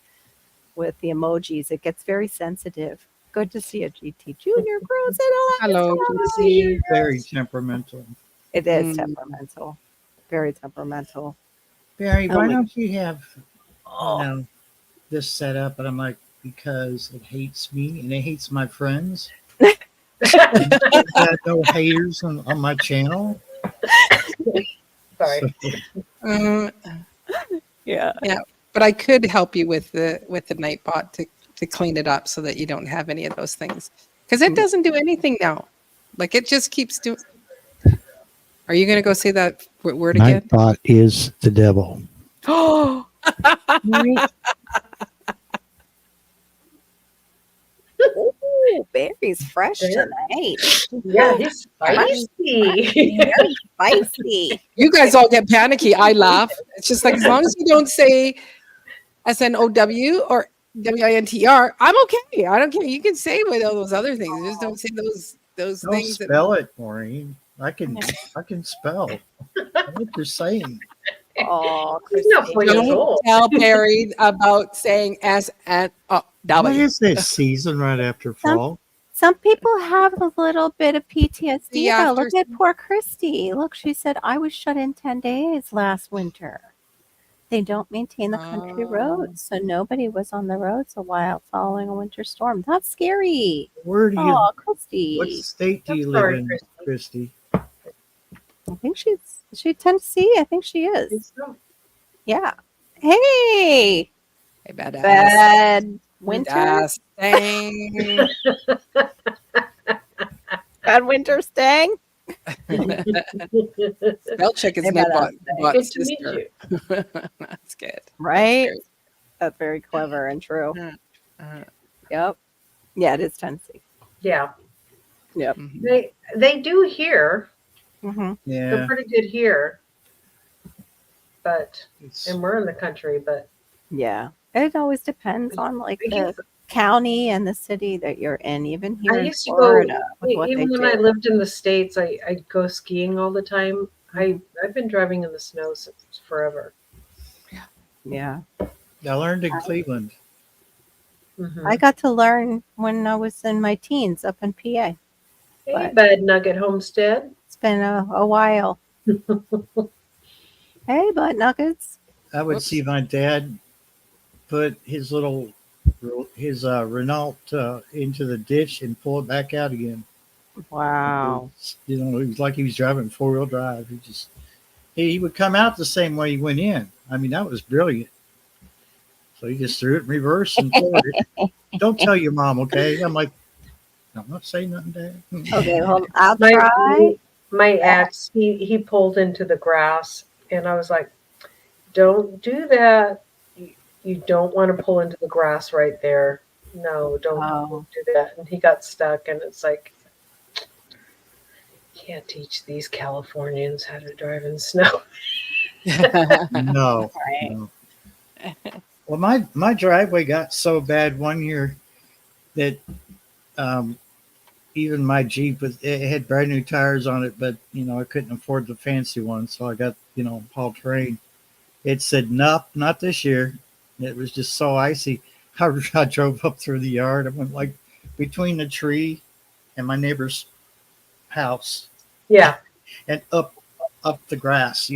with the emojis. It gets very sensitive. Good to see you, GT Junior grows in Hello, Alaska. GT. Very temperamental. It is Mm. temperamental, very temperamental. Barry, Oh why my- don't you have, Oh. this set up? And I'm like, because it hates me and it hates my friends. I had no haters on my channel. Sorry. Uh, Yeah. but I could help you with the Nightbot to clean it up so that you don't have any of those things. Because it doesn't do anything now. Like it just keeps doing. Are you going to go say that word again? Nightbot is the devil. Oh. Ooh, Barry's fresh tonight. Yeah, he's spicy. Very spicy. You guys all get panicky. I laugh. It's just like as long as you don't say SNOW or WINTER, I'm okay. I don't care. You can say with all those other things. Just don't say those Don't things. spell it, Maureen. I can spell. What you're saying. Oh, He's not Christy. 4 years Don't old. tell Barry about saying SNOW. What is this season right after fall? Some people have a little bit of PTSD. Yeah, Though. Look after- at poor Christy. Look, she said, I was shut in 10 days last winter. They don't maintain the country Oh. roads, so nobody was on the roads a while following a winter storm. That's scary. Where do you? Oh, Christy. What state do I'm you sorry, live in, Christy? I think she's Tennessee. I think she is. It's not- Yeah. Hey, Hey, badass. bad winter. Badass. Dang. Bad winter staying. Spell check is Hey, badass. Nightbot's Good to meet sister. you. That's good. Right? That's very clever and true. Uh, Yep. Yeah, it is Tennessee. Yeah, mhm. they do here. Mm-hmm. They're Yeah. pretty good here, but It's, and we're in the country, but Yeah. It always depends on like I the guess- county and the city that you're in, even here I in used to Florida. go with what even they when I do. lived in the States. I'd go skiing all the time. I've been driving in the snow since forever. Yeah. I learned in Cleveland. Mhm. I got to learn when I was in my teens up in PA. Hey, Bud Nugget Homestead. It's been a while. Hey, butt nuggets. I would Whoops. see my dad put his Renault into the ditch and pull it back out again. Wow. You know, it was like he was driving 4-wheel drive. He would come out the same way he went in. I mean, that was brilliant. So he just threw it in reverse and forward it. Don't tell your mom, okay? I'm like, I'm not saying nothing, Dad. Okay, well, I'll My try. my ex, he pulled into the grass, and I was like, "Don't do that. You don't want to pull into the grass right there. No, don't Oh. do that." And he got stuck, and it's like, can't teach these Californians how to drive in snow. No. Right. No. Well, my driveway got so bad one year that even my Jeep it had brand new tires on it, but I couldn't afford the fancy ones, so I got Paul Terrain. It said nope, not this year. It was just so icy. I drove up through the yard. I went like between the tree and my neighbor's house Yeah, and up the grass.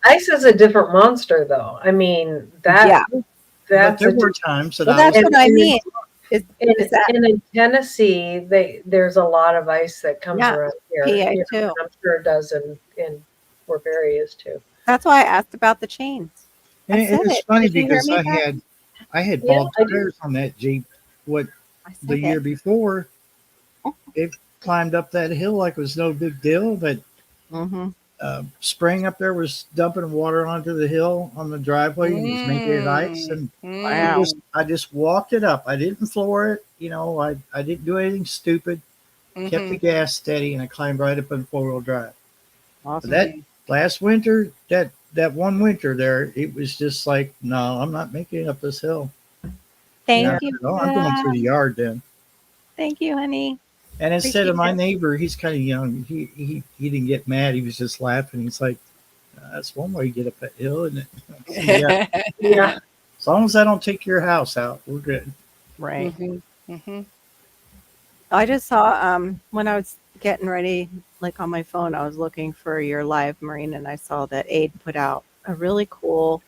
ice is a different monster, though. I mean that. Yeah. but that's there a were times that Well, I was. that's what I and mean. Is that and in Tennessee, there's a lot of ice that comes Yeah, around here. PA You know, too. and I'm sure it does in where Barry is too. That's why I asked about the chains. I And said it's it. funny Did you hear because me back? I had Yeah, bald I do. tires on that Jeep. What I the said year it. before, it climbed up that hill like it was no big deal. But Mm-hmm. spring up there was dumping water onto the hill on the driveway, and it was making it ice. And Wow. I just walked it up. I didn't floor it. I didn't do anything stupid. Kept the gas steady, and I climbed right up in 4-wheel drive. But Awesome. that last winter, that one winter there, it was just like, no, I'm not making it up this hill. Thank Yeah. you. Oh, For I'm going through that. the yard then. Thank you, honey. And instead of Appreciate my it. neighbor, he's kind of young. He didn't get mad. He was just laughing. He's like, "That's one way to get up that hill, isn't it?" I said, yeah. Yeah. As long as I don't take your house out, we're good. Right. Mm-hmm. I just saw when I was getting ready, like on my phone, I was looking for your live marine, and I saw that Aid put out a really cool.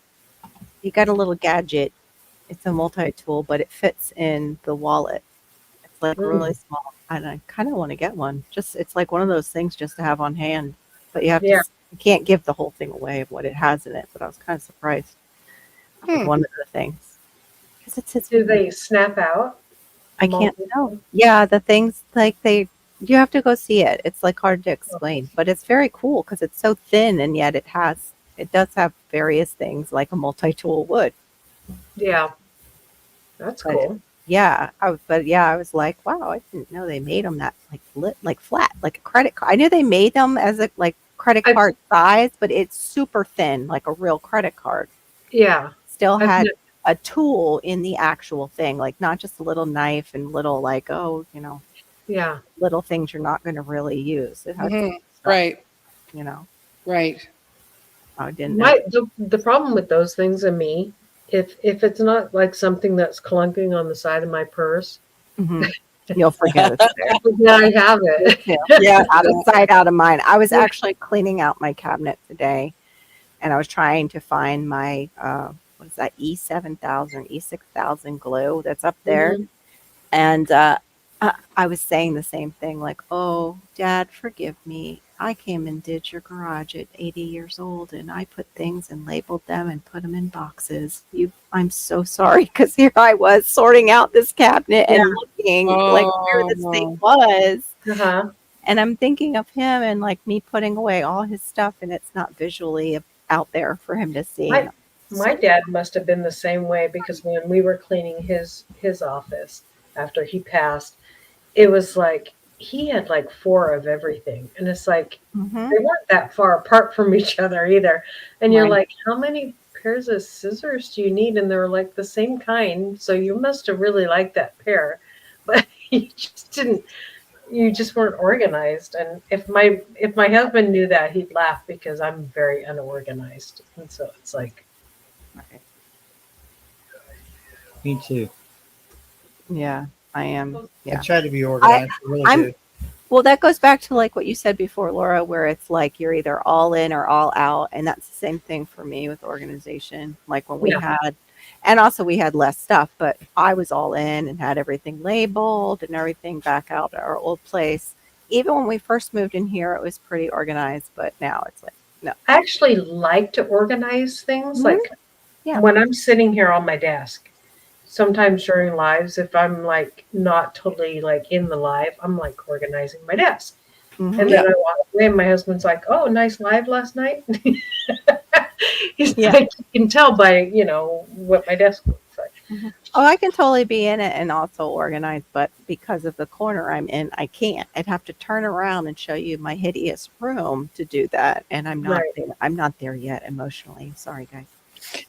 You got a little gadget. It's a multi-tool, but it fits in the wallet. It's like really small, and I kind of want to get one. Just it's like one of those things just to have on hand, but you have Yeah. you can't give the whole thing away of what it has in it. But I was kind of surprised with one of the things because it says Do they snap out? I can't Multiple? know. Yeah, the things like you have to go see it. It's like hard to explain, but it's very cool because it's so thin and yet it does have various things like a multi-tool would. Yeah. That's But cool. yeah, I was like, wow, I didn't know they made them that like flat, like a credit card. I knew they made them as a like credit I've- card size, but it's super thin, like a real credit card. Yeah. Still I've had ne- a tool in the actual thing, like not just a little knife and little like, Yeah. little things you're not going to really use. It has stuff, Right. you know. Right. I didn't know. The problem with those things and me, if it's not like something that's clunking on the side of my purse, Mhm. You'll forget it's there. then I have it. Yeah, out of sight, out of mind. I was actually cleaning out my cabinet today, and I was trying to find my what is that E7000, E6000 glue that's up there, Mhm. and I was saying the same thing, like, "Oh, Dad, forgive me. I came and did your garage at 80 years old, and I put things and labeled them and put them in boxes. I'm so sorry," because here I was sorting out this cabinet and looking like where this thing was. Uh-huh. And I'm thinking of him and like me putting away all his stuff, and it's not visually out there for him to see. My dad must have been the same way because when we were cleaning his office after he passed, it was like he had like 4 of everything. And it's like Mhm. they weren't that far apart from each other either. And you're Right. like, how many pairs of scissors do you need? And they're like the same kind. So you must have really liked that pair. But you just weren't organized. And if my husband knew that, he'd laugh because I'm very unorganized. And so it's like, Right. Me too. Yeah, I am. I Yeah. try to be organized. I really I'm- do. Well, that goes back to like what you said before, Laura, where it's like you're either all in or all out. And that's the same thing for me with organization. Like when we had, and also we had less stuff, but I was all in and had everything labeled and everything back out at our old place. Even when we first moved in here, it was pretty organized, but now it's like, no. I actually like to organize things. Mhm. Like Yeah. when I'm sitting here on my desk, sometimes during lives, if I'm like not totally like in the live, I'm like organizing my desk. Mhm. And then I walk away and my husband's like, oh, nice live last night. He's Yeah. like, you can tell by, what my desk looks like. Mhm. Oh, I can totally be in it and also organized, but because of the corner I'm in, I can't. I'd have to turn around and show you my hideous room to do that, and I'm not Right. there. I'm not there yet emotionally. Sorry, guys.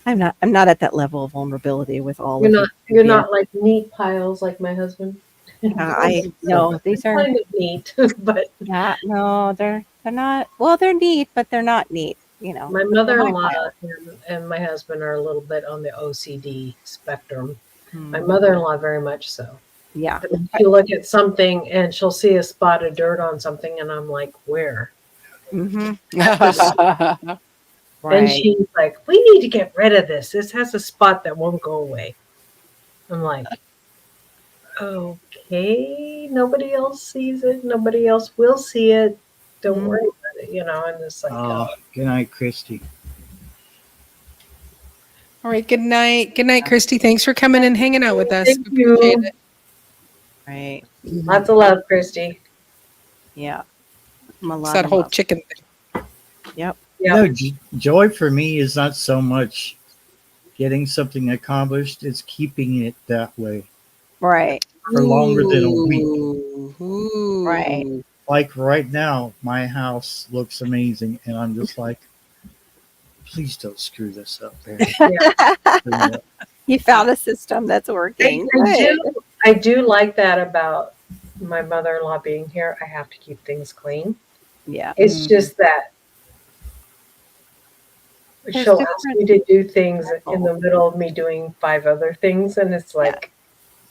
I'm not at that level of vulnerability with all You're of not you. you're not like neat piles like my husband. I no, these are kind of neat, but no, they're not. Well, they're neat, but they're not neat. my They're mother-in-law piles. and my husband are a little bit on the OCD spectrum. My Hmm. mother-in-law very much so. Yeah. But if you look at something and she'll see a spot of dirt on something, and I'm like, where? Hmm. Well, And she's like, we need to get rid of this. This has a spot that won't go away. I'm like, okay, nobody else sees it. Nobody else will see it. Don't worry about it, and it's like, Oh, good night, Christy. All right. Good night. Good night, Christy. Thanks for coming and hanging out with us. thank We appreciate you. it. Right. Lots of love, Christy. Yeah. I'm a It's lot that of whole love. chicken thing. Yep. Yeah. Joy for me is not so much getting something accomplished; it's keeping it that way Right. for longer than a week. Ooh. Right. Like right now, my house looks amazing, and I'm just like, please don't screw this up, Barry. Yeah. You found a system that's working. Good. I do like that about my mother-in-law being here. I have to keep things clean. Yeah. It's just that There's she'll ask different me to do things in people. the middle of me doing 5 other things, and it's like,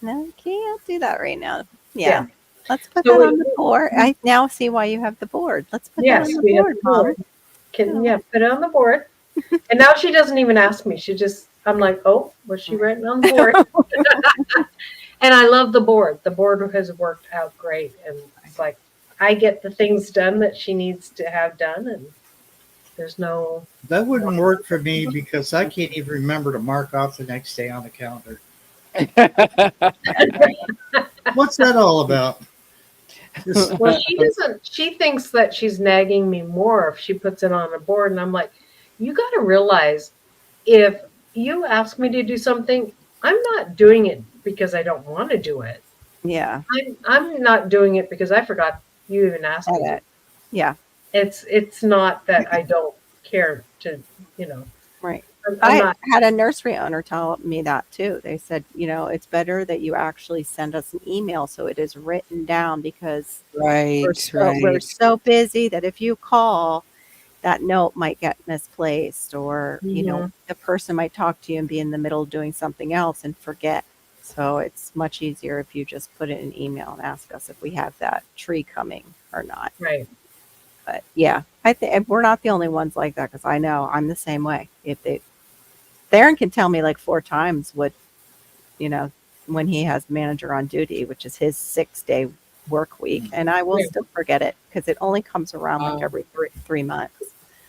No, you can't do that right now. yeah. Yeah. Let's put So that on the board. I now see why you have the board. Let's put that on Yes, the we have board, the Mom. board. Put it on the board. And now she doesn't even ask me. I'm like, oh, what's she writing on the board? And I love the board. The board has worked out great. And it's like, I get the things done that she needs to have done. And there's no, That wouldn't work for me because I can't even remember to mark off the next day on the calendar. What's that all about? Just, well, she thinks that she's nagging me more if she puts it on a board. And I'm like, you got to realize if you ask me to do something, I'm not doing it because I don't want to do it. Yeah. I'm not doing it because I forgot you even asked me to. Yeah. It's not that I don't care to, Right. I'm I not. had a nursery owner tell me that too. They said, it's better that you actually send us an email so it is written down because we're Right. so busy that if you call, that note might get misplaced or, Mhm. the person might talk to you and be in the middle of doing something else and forget. So it's much easier if you just put it in an email and ask us if we have that tree coming or not. Right. But yeah, I think we're not the only ones like that because I know I'm the same way. Theron can tell me like 4 times what, when he has manager on duty, which is his 6-day work week, and I will Yeah. still forget it because it only comes around like Wow. every 3 months.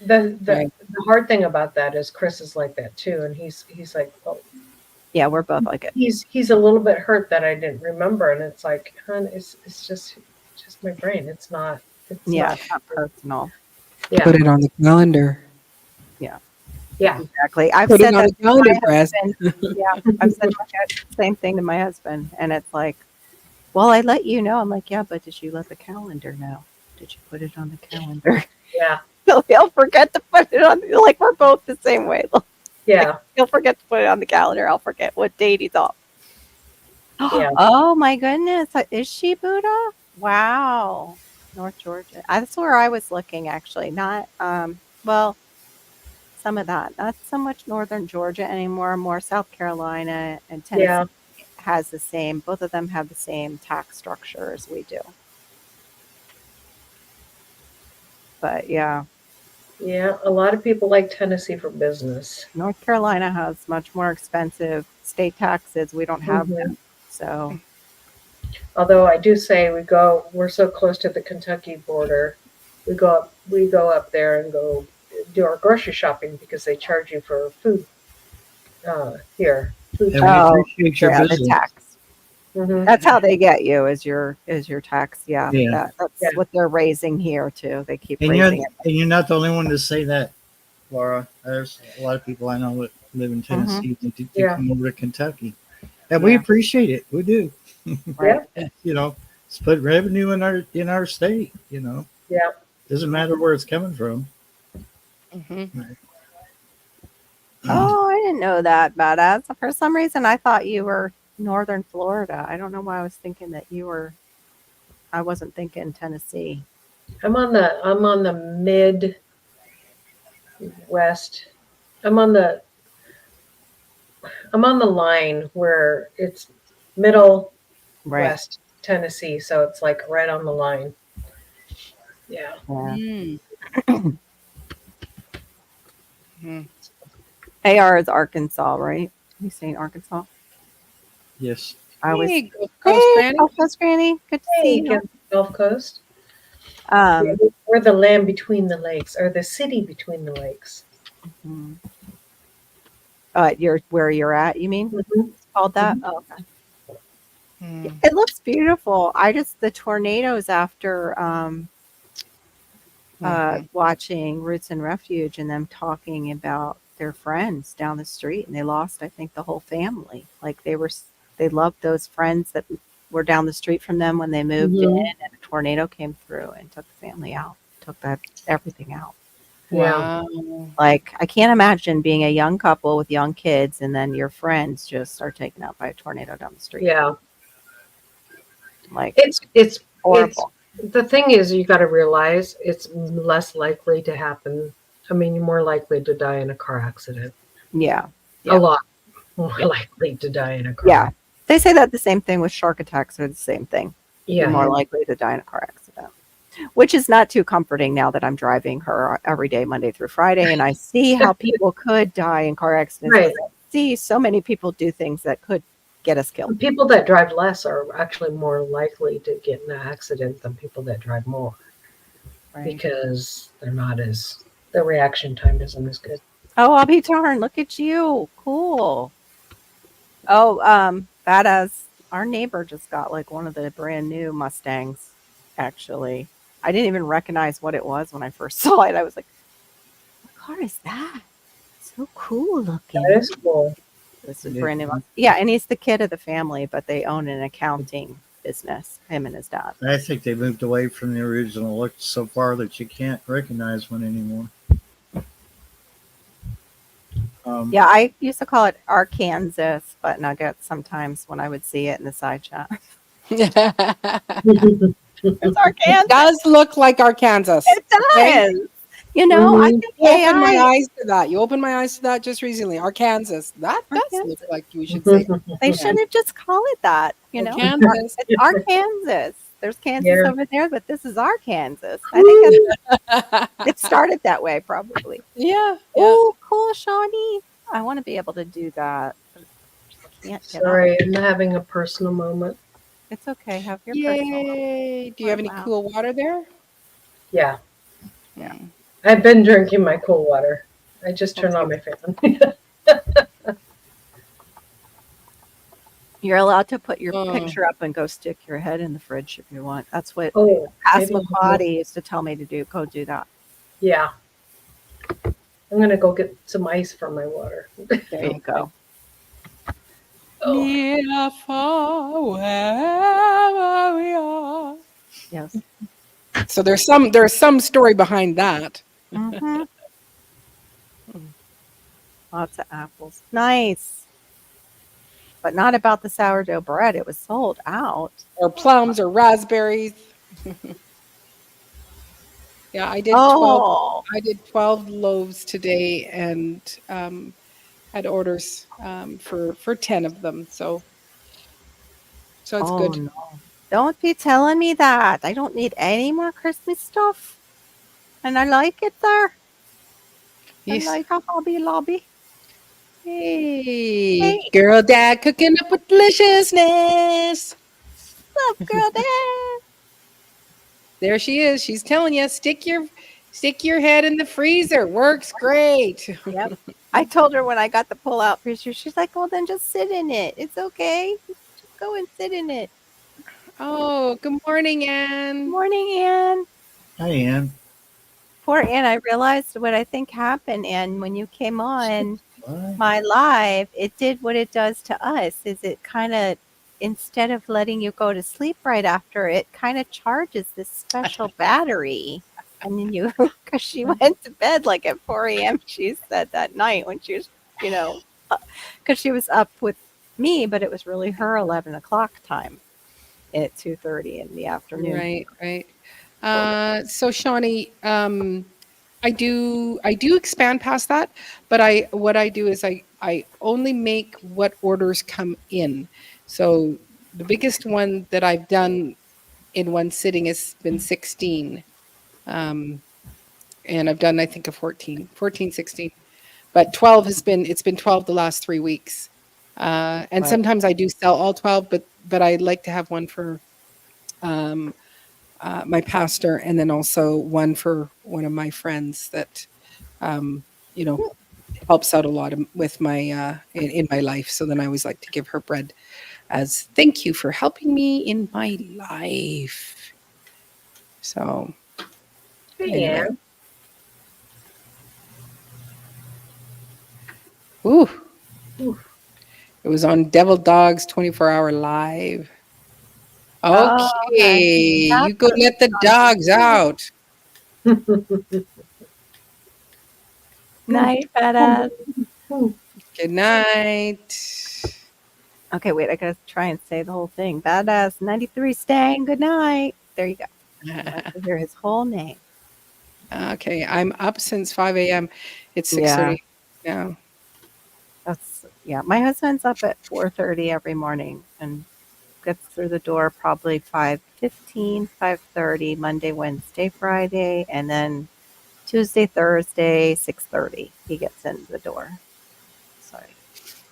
The Right. hard thing about that is Chris is like that too, and he's like, well, Yeah, we're both like it. he's a little bit hurt that I didn't remember, and it's like, hon, it's just my brain. It's not. Yeah, it's not personal. Yeah. Put it on the calendar. Yeah. Exactly. I've Put said it on that the calendar, to my Press. husband. Yeah, I've said the same thing to my husband, and it's like, well, I let you know. I'm like, yeah, but did you let the calendar know? Did you put it on the calendar? Yeah. So he'll forget to put it on. Like we're both the same way. Yeah. He'll forget to put it on the calendar. I'll forget what date he's off. Yeah. Oh my goodness, is she Buddha? Wow, North Georgia. That's where I was looking actually. Not well, some of that. Not so much northern Georgia anymore. More South Carolina and Tennessee Yeah. has the same. Both of them have the same tax structure as we do. But yeah, Yeah. A lot of people like Tennessee for business. North Carolina has much more expensive state taxes. We don't have Mhm. them. So Although I do say we're so close to the Kentucky border. We go up there and go do our grocery shopping because they charge you for food here. Food and we Oh, appreciate your yeah, the business. tax. Mhm. That's how they get you is your tax. Yeah, Yeah. that's Yeah. what they're raising here too. They keep And raising it. you're not the only one to say that, Laura. There's a lot of people I know that live in Tennessee that do Yeah. come over to Kentucky, and we Yeah. appreciate it. We do. Right. Let's put revenue in our state. Yeah. Doesn't matter where it's coming from. Mhm. Oh, I didn't know that, badass. For some reason, I thought you were northern Florida. I don't know why I was thinking that you were. I wasn't thinking Tennessee. I'm on the Midwest. I'm on the line where it's middle Right. west Tennessee, so it's like right on the line. Yeah. Yeah. Mm. Mhm. AR is Arkansas, right? You saying Arkansas? Yes. I always Hey, Gulf Coast Granny. Gulf Coast Granny. Good to see Hey, you. Gulf Coast. Um, We're the land between the lakes, or the city between the lakes. mhm. You're where you're at, you mean? Mhm. It's called that? Oh, okay. Mm. It looks beautiful. I just the tornadoes after Mhm. watching Roots and Refuge and them talking about their friends down the street, and they lost, I think, the whole family. Like they loved those friends that were down the street from them when they moved in, Mhm. and a tornado came through and took the family out, took that everything out. Yeah. Wow. Like I can't imagine being a young couple with young kids, and then your friends just are taken out by a tornado down the street. Yeah. Like It's horrible. the thing is, you got to realize it's less likely to happen. I mean, you're more likely to die in a car accident. Yeah. A Yeah. lot more Yeah. likely to die in a car. Yeah. They say that the same thing with shark attacks are the same thing. You're Yeah. more likely to die in a car accident, which is not too comforting now that I'm driving her every day, Monday through Friday, and I see how people could die in car accidents. Right. I see so many people do things that could get us killed. People that drive less are actually more likely to get in an accident than people that drive more Right. because their reaction time isn't as good. Oh, I'll be darned. Look at you. Cool. Oh, badass. Our neighbor just got like one of the brand new Mustangs, actually. I didn't even recognize what it was when I first saw it. I was like, what car is that? So cool looking. That is cool. This is Yeah. brand new. Yeah, and he's the kid of the family, but they own an accounting business, him and his dad. I think they moved away from the original look so far that you can't recognize one anymore. Yeah, I used to call it Arkansas, but nuggets sometimes when I would see it in the side chat. It's It Arkansas. does look like Arkansas. It okay? does. You know, I Mhm. think You opened my AI. eyes to that. You opened my eyes to that just recently. Arkansas. That does look Arkansas. like you should say. They shouldn't just call it that, you know? Arkansas. It's Arkansas. There's Kansas Yeah. over there, but this is Arkansas. I think it started that way, probably. Yeah. Oh, cool, Shawnee. I want to be able to do that. But I can't get Sorry, up. I'm having a personal moment. It's okay. Have your personal. Yay. Do you have any Wow. cool water there? Yeah, Yeah. I've been drinking my cool water. I just turned on my fan. You're allowed to put your Oh. picture up and go stick your head in the fridge if you want. That's what Oh, maybe I'll do Passamaquoddy used to tell me to do. Go do that. yeah. I'm gonna go get some ice for my water. There you go. Oh. Near, far, wherever we are. Yes. So there's some story behind that. Mm-hmm. Lots of apples. Nice. But not about the sourdough bread. It was sold out. Or plums or raspberries. Yeah, I did 12. Oh, I did 12 loaves today and had orders for 10 of them. So it's oh good. no. Don't be telling me that. I don't need any more Christmas stuff. And I like it there. Yes. I like a Hobby Lobby. Hey, Hey. girl, dad cooking up with deliciousness. What's up, girl dad? There she is. She's telling you, stick your head in the freezer. Works great. Yep. I told her when I got the pull-out picture, she's like, well, then just sit in it. It's okay. Just go and sit in it. Oh, good morning, Anne. Morning, Ann. Hi, Ann. Poor Ann. I realized what I think happened, Ann, when you came on Bye. my live, it did what it does to us, is it kind of, instead of letting you go to sleep right after, it kind of charges this special battery. And then you, because she went to bed like at 4 a.m., she said that night when she was, because she was up with me, but it was really her 11 o'clock time at 2:30 in the afternoon. Right. So Shawnee, I do expand past that, but what I do is I only make what orders come in. So the biggest one that I've done in one sitting has been 16. And I've done I think a 14, 16. but 12 it's been 12 the last 3 weeks. And Right. sometimes I do sell all 12, but I like to have one for my pastor, and then also one for one of my friends that you know helps out a lot with my in my life. So then I always like to give her bread as thank you for helping me in my life. So Hey, anyway, Ann. ooh, Ooh. it was on Devil Dogs 24-hour live. Oh, okay. Okay, That's you go what let the dogs out. night, badass. Good night. Okay, wait, I gotta try and say the whole thing. Badass 93 Stang, good night. There you go. I have to hear his whole name. Okay, I'm up since 5 a.m. It's Yeah. 6:30 now. That's yeah. My husband's up at 4:30 every morning and gets through the door probably 5:15, 5:30, Monday, Wednesday, Friday, and then Tuesday, Thursday, 6:30. He gets in the door. So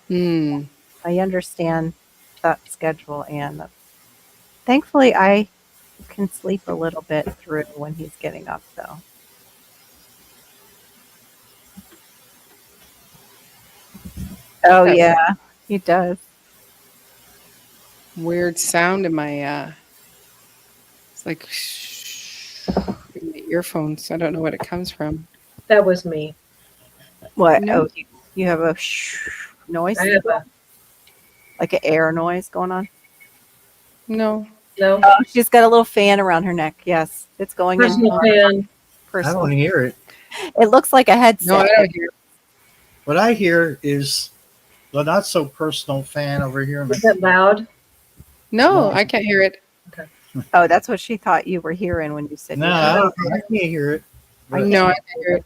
Hmm. I understand that schedule, and thankfully I can sleep a little bit through when he's getting up, though. Oh That yeah, he does. weird sound in my it's like in my earphones. I don't know what it comes from. That was me. What? No, Oh, you have a noise, I have a like an air noise going on. no. no Oh, she's got a little fan around her neck. Yes, it's going in personal more fan. I personal. don't hear it. It looks like a No, I headset. don't hear it. What I hear is the not so personal fan over here. Is it loud? No, No, I can't hear it. Oh, that's what she thought you were hearing when you said no, you I, had. don't, I can't hear it. I But No, I can't. can't hear it.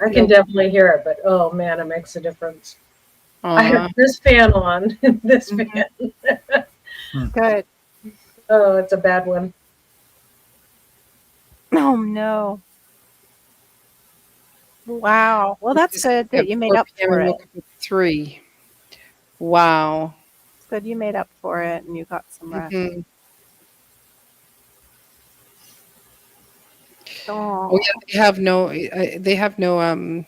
I can definitely hear it, but oh man, it makes a difference. I Aw. have this fan on, this Mhm. fan. Good. Oh, it's a bad one. Oh no. Wow. Well, that's Just good that at you made 4 up p.m. for and it. woke up at 3. Wow. It's good you made up for it and you got some rest. Mhm. Oh, Oh yeah, they have no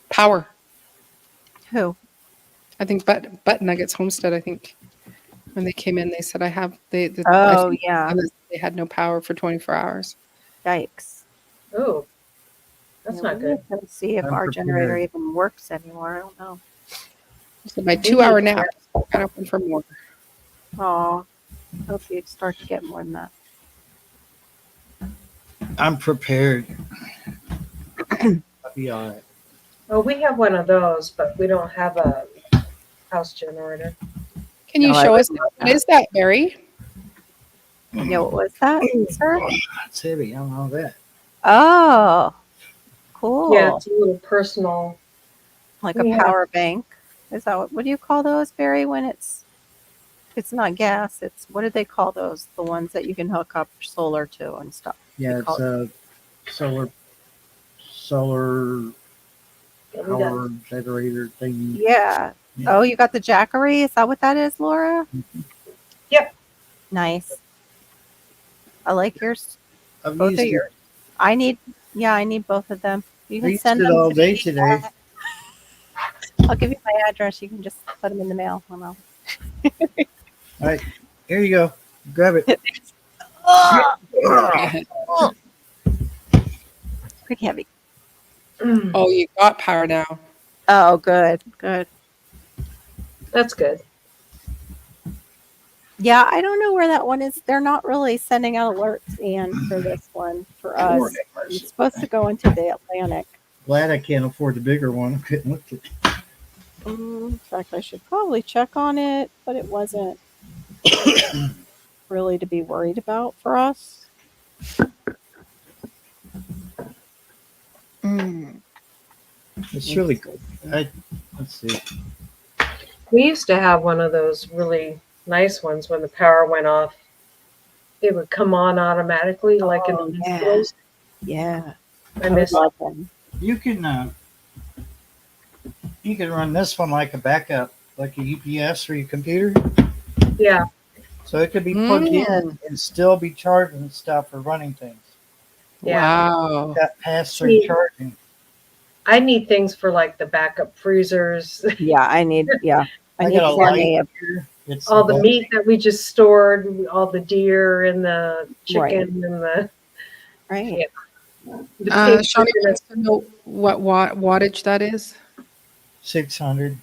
power. who? I think Butt Nuggets Homestead, I think when they came in, they said I Oh think yeah. they had no power for 24 hours. Yikes. Oh, that's Yeah, not we need good. to see if I'm our generator prepared. even works anymore. I don't know. So my We 2-hour need nap got open for more. Oh, hope you start to get more than that. I'm prepared. I'll be all right. Oh, we have one of those, but we don't have a house generator. Can you No, I show would us love what that. is that, Mary? Yeah, what was that, sir? It's heavy. I don't know that. Oh, Yeah, cool. it's a little personal. Like a We have power bank. Is that what do you call those, Barry, when it's not gas, it's what do they call those? The ones that you can hook up solar to and stuff. Yeah, They it's call a solar yeah, we got power generator thing. Yeah. Yeah. Oh, you got the Jackery? Is that what that is, Laura? Yep. Nice. I like yours. I've Both of used it. yours. I need both of them. You I can used send it them all to day me. today. I'll give you my address. You can just put them in the mail. I don't know. All right, here you go. Grab it. Pretty heavy. Oh, you got power now. Oh, good. Good. That's good. Yeah, I don't know where that one is. They're not really sending out alerts, Ian, for this one for us. It's supposed to go into the Atlantic. Glad I can't afford the bigger one. I couldn't look at it. In fact, I should probably check on it, but it wasn't really to be worried about for us. Mm. It's really good. Let's see. We used to have one of those really nice ones when the power went off. It would come on automatically, like in Oh, the yeah. hospitals. Yeah. I I would miss love them. You can run this one like a backup, like a UPS for your computer. Yeah. So it could be plugged in and still be charging stuff or running things. Yeah. Wow. Got pass-through See, charging. I need things for like the backup freezers, Yeah, I need I got a light plenty of here. It's all the best. meat that we just stored, all the deer and the Right. chicken and the right. Yeah. the pigs. Shawnee wants to know what wattage that is. 600.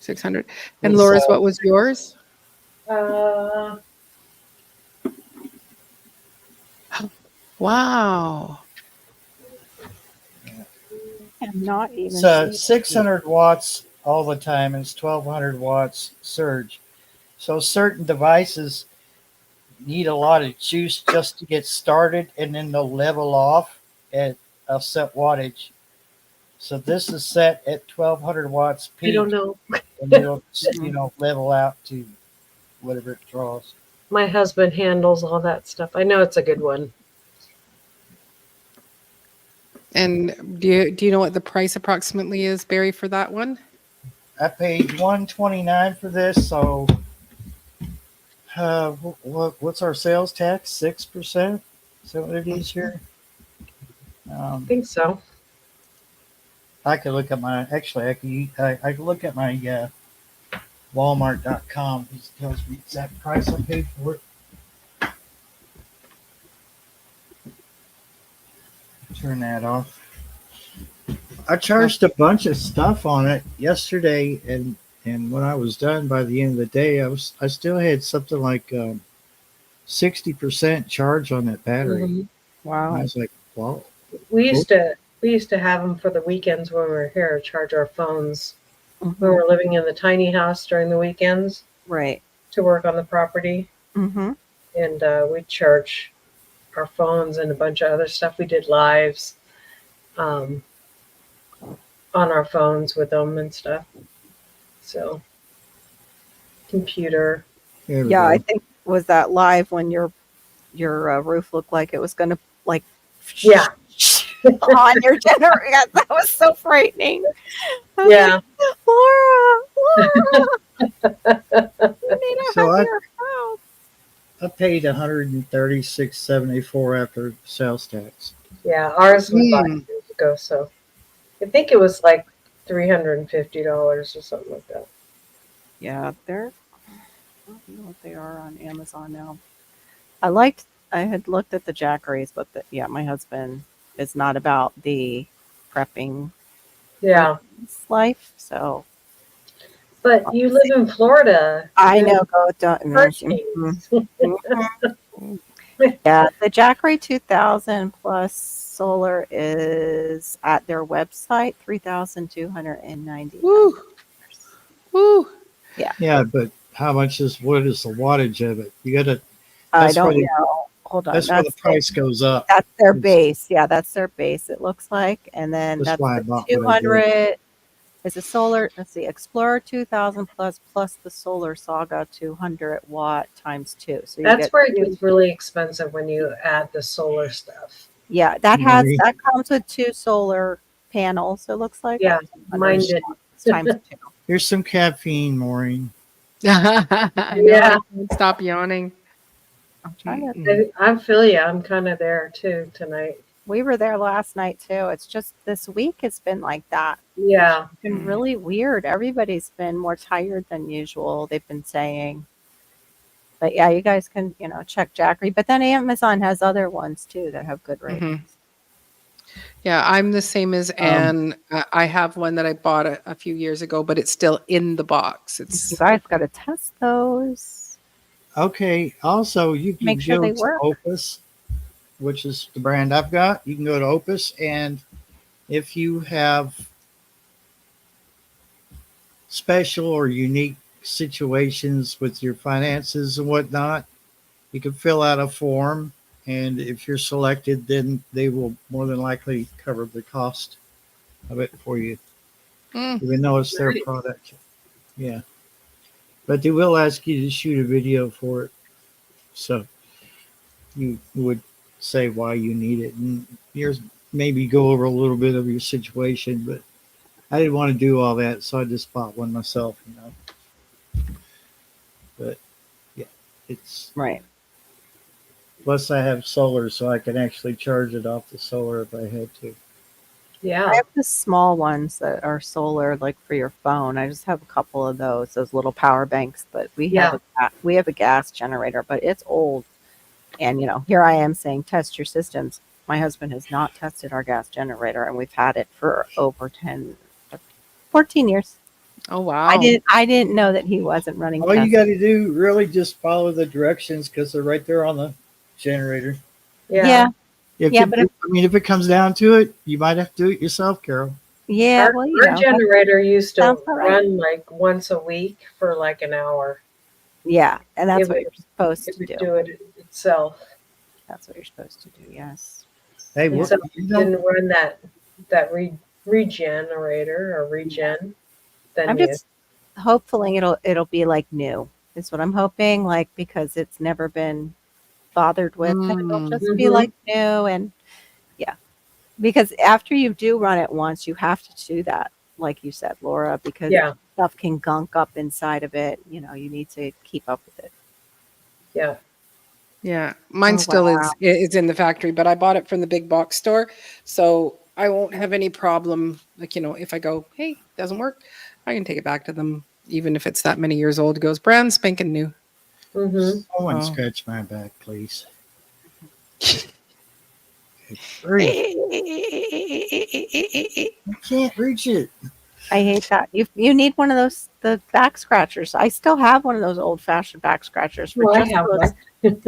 600. And It's, Laura's, what was yours? Uh, Wow. I'm not even. So seeing 600 watts all the time. It's 1200 watts surge. So certain devices need a lot of juice just to get started, and then they'll level off at a set wattage. So this is set at 1200 watts I peak, don't know. and it'll level out to whatever it draws. My husband handles all that stuff. I know it's a good one. And do you know what the price approximately is, Barry, for that one? I paid $129 for this. So what's our sales tax? 6%. Is that what it is here? I think so. I could look at my. Actually, I could look at my Walmart.com. It tells me the exact price I paid for it. Turn that off. I charged a bunch of stuff on it yesterday, and when I was done by the end of the day, I still had something like 60% charge on that battery. Mhm. And I Wow. was like, wow. We used to have them for the weekends when we were here, charge our phones when we Mhm. were living in the tiny house during the weekends Right. to work on the property. Mm-hmm. And we'd charge our phones and a bunch of other stuff. We did lives on our phones with them and stuff. So, computer. There we Yeah, I go. think was that live when your roof looked like it was gonna like Yeah. on your generator. Yeah, that was so frightening. I was Yeah. like, Laura, you need a So happier house. I paid $136.74 after sales tax. Yeah. Ours was 5 Mm. years ago. So, I think it was like $350 or something like that. Yeah, they're I don't know what they are on Amazon now. I had looked at the Jackeries, but my husband is not about the prepping Yeah. life, so But you live in Florida. I There's know go don't hurricanes. Yeah, the Jackery 2000 plus solar is at their website $3,290. Woo. Woo. Yeah, but what is the wattage of it? You got to. I That's where don't the know. Hold on. that's where the price goes up. That's their It's- base. Yeah, that's their base, it looks like. And then That's that's why I the bought what I did. 200 is a solar, let's see, Explorer 2000 plus the Solar Saga 200 watt times 2. So you That's get where it gets really expensive when you add the solar stuff. yeah, that comes with 2 solar panels, it looks like. Yeah, mine 200 did. times 2. Here's some caffeine, Maureen. I know. Yeah. I can't stop yawning. I'm trying to I feel you. I'm kind of there too tonight. we were there last night too. It's just this week it's been like that. Yeah. It's been really weird. Everybody's been more tired than usual, they've been saying. But yeah, you guys can, check Jackery. But then Amazon has other ones too that have good ratings. Yeah, I'm the same as Anne. I have one that I bought a few years ago, but it's still in the box. You It's guys got to test those. Okay. Also, you can Make sure go they to work. Opus, which is the brand I've got. You can go to Opus, and if you have special or unique situations with your finances and whatnot, you can fill out a form, and if you're selected, then they will more than likely cover the cost of it for you, even though it's their Nice. product. Yeah. But they will ask you to shoot a video for it. So you would say why you need it. And maybe go over a little bit of your situation, but I didn't want to do all that, so I just bought one myself, you know. But yeah, it's Right. plus I have solar, so I can actually charge it off the solar if I had to. I Yeah. have the small ones that are solar, like for your phone. I just have a couple of those little power banks. But Yeah. we have a gas generator, but it's old. And here I am saying test your systems. My husband has not tested our gas generator, and we've had it for over 14 years. Oh wow. I didn't know that he wasn't running All you tests. got to do really just follow the directions because they're right there on the generator. Yeah, If yeah, it, but I mean, if it comes down to it, you might have to do it yourself, Carol. yeah, Our, well, our generator used to sounds all right. run like once a week for like an hour. Yeah, and that's It what would, you're supposed it to would do. do it itself. That's what you're supposed to do. Yes. Hey, Yeah. So you it know, didn't run that regenerator or regen. Then I'm you, just hopefully it'll be like new. Is what I'm hoping, like because it's never been bothered with, and it'll Mm. just be Mhm. like new. And yeah, because after you do run it once, you have to do that, like you said, Laura, because yeah, stuff can gunk up inside of it. You need to keep up with it. yeah. Yeah, mine Oh still wow. is in the factory, but I bought it from the big box store, so I won't have any problem. Like if I go, hey, doesn't work, I can take it back to them, even if it's that many years old. It goes brand spanking new. Mm-hmm. someone Oh. scratch my back, please. Good grief. I can't reach it. I hate that. You need one of those the back scratchers. I still have one of those old fashioned back scratchers for Well, I have one.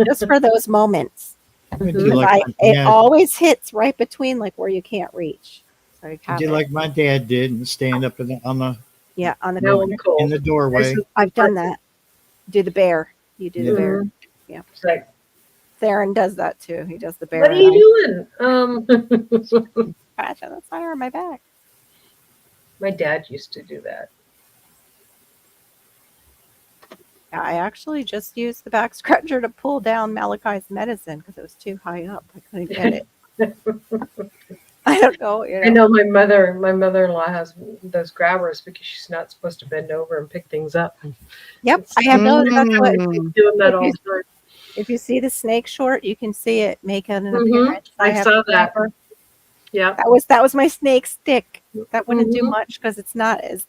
just for those moments. Would you Because like my it dad? always hits right between like where you can't reach. So you Would have you it. like my dad did and stand up on the Yeah, on the Now corner. I'm cold. in the doorway? I've done that. Do the bear. You do the Yeah. bear. Mhm. Yeah. It's like, Theron does that too. He does the bear. what are and you doing? Gosh, that's not on my back. My dad used to do that. I actually just used the back scratcher to pull down Malachi's medicine because it was too high up. I couldn't get it. I don't know. I know my mother-in-law has those grabbers because she's not supposed to bend over and pick things up. Yep, I have no. That's what. Mm. Doing that If all you, the time. if you see the snake short, you can see it make an Mhm. appearance. I have saw a that. grabber. Yeah. That was my snake stick. That wouldn't do Mhm. much because it's not as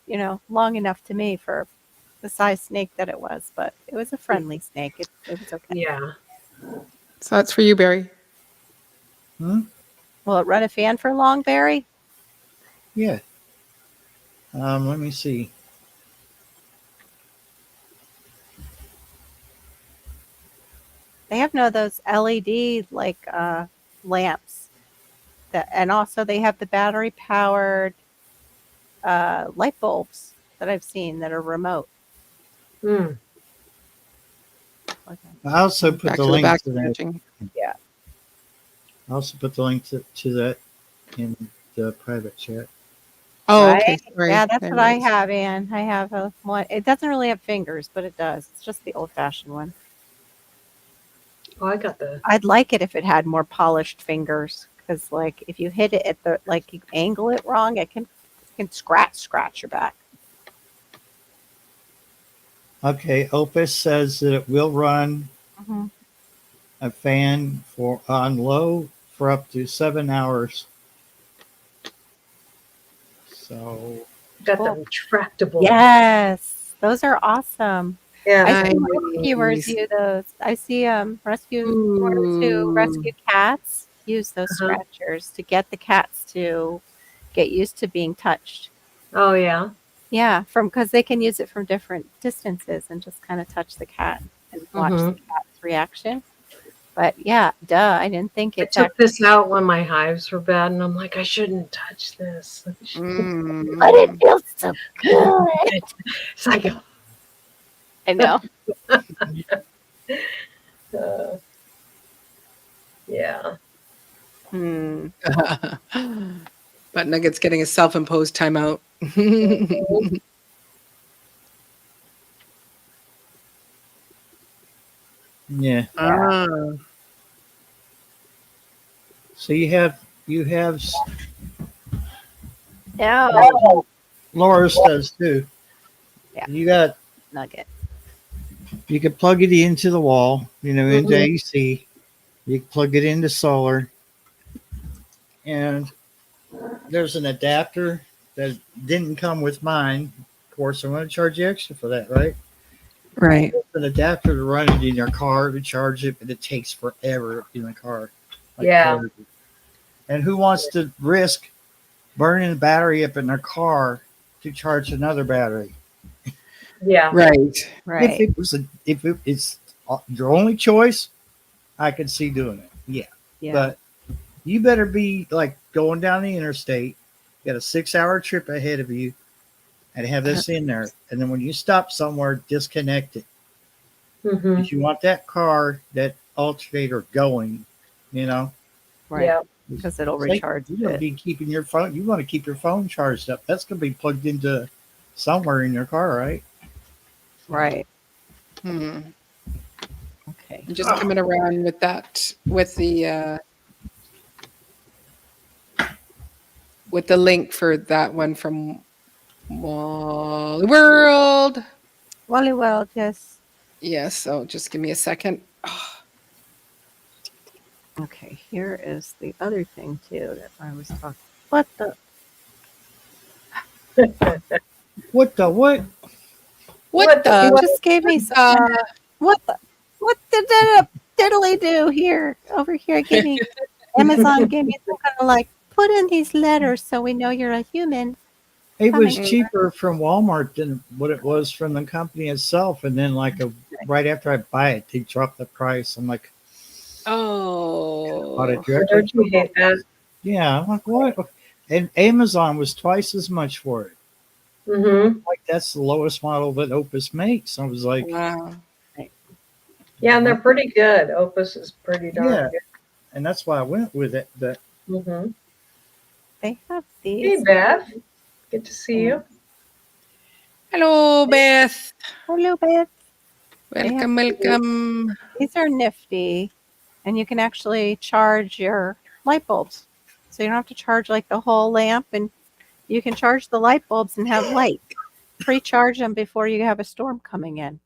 long enough to me for the size snake that it was. But it was a friendly snake. It was okay. Yeah. So that's for you, Barry. Hmm? Will it run a fan for long, Barry? Yeah. Let me see. They have those LED like lamps that, and also they have the battery powered light bulbs that I've seen that are remote. Mm. Okay. I also put Back the to the link back to that. scratching. Yeah. I also put the link to that in the private chat. Oh, Right? okay. Sorry. Yeah, that's There what it I is. have, Ann. I have a one. It doesn't really have fingers, but it does. It's just the old fashioned one. Oh, I got the. I'd like it if it had more polished fingers, because like if you hit it at the like you angle it wrong, it can scratch your back. Okay, Opus says that it will run Mhm. a fan for on low for up to 7 hours. So Got the Cool. retractable. Yes, those are awesome. Yeah. I see Nice. rescuers use those. I see rescuers who Ooh. rescue cats use those Uh-huh. scratchers to get the cats to get used to being touched. Oh yeah. Yeah, because they can use it from different distances and just kind of touch the cat and watch the Mhm. cat's reaction. But yeah, duh, I didn't think I it's took this out when my hives were bad, and I'm like, I shouldn't touch this. but it Mm. feels so good. It's like, I know. uh, yeah. Hmm. But Nugget's getting a self-imposed timeout. yeah. Yeah. Ah. So you have You have No. Laura's does too. Yeah. You got Nugget. you can plug it into the wall, into Mhm. AC. You can plug it into solar, and there's an adapter that didn't come with mine. Of course, I'm going to charge you extra for that, right? Right. An adapter to run it in your car to charge it, but it takes forever in the car. Yeah. crazy. And who wants to risk burning the battery up in their car to charge another battery? Yeah. Right. Right. If it's your only choice, I could see doing it. Yeah. Yeah. But you better be like going down the interstate, got a 6-hour trip ahead of you, and have this in there. And then when you stop somewhere, disconnect it. Hmm. Because you want that car, that alternator going, you know. Right. Yeah. Because it'll It's like recharge you're gonna it. be keeping your phone. You want to keep your phone charged up. That's gonna be plugged into somewhere in your car, right? Right. Hmm. Okay. I'm just coming around with that with the link for that one from Wally World. Wally World, yes. Yes, so just give me a second. Oh, Okay, here is the other thing too that I was talking. What the? What the what? what the- It the? just gave me some. What the? What did that diddly do here? Over here, give me. Amazon gave me some kind of like put in these letters so we know you're a human. It Coming. was cheaper from Walmart than what it was from the company itself. And then right after I buy it, they drop the price. I'm like, bought it Oh, directly. Don't you hate that? Yeah, I'm like, what? And Amazon was twice as much for it. Hmm. Like that's the lowest model that Opus makes. I was like, wow. Yeah, and they're pretty good. Opus is pretty darn yeah, good. and that's why I went with it. But Hmm. They have Hey, these. Beth. Good to see you. Hello, Beth. Hello, Beth. They have Welcome, welcome. These are nifty, and you can actually charge your light bulbs. So you don't have to charge like the whole lamp, and you can charge the light bulbs and have light. Pre-charge them before you have a storm coming in.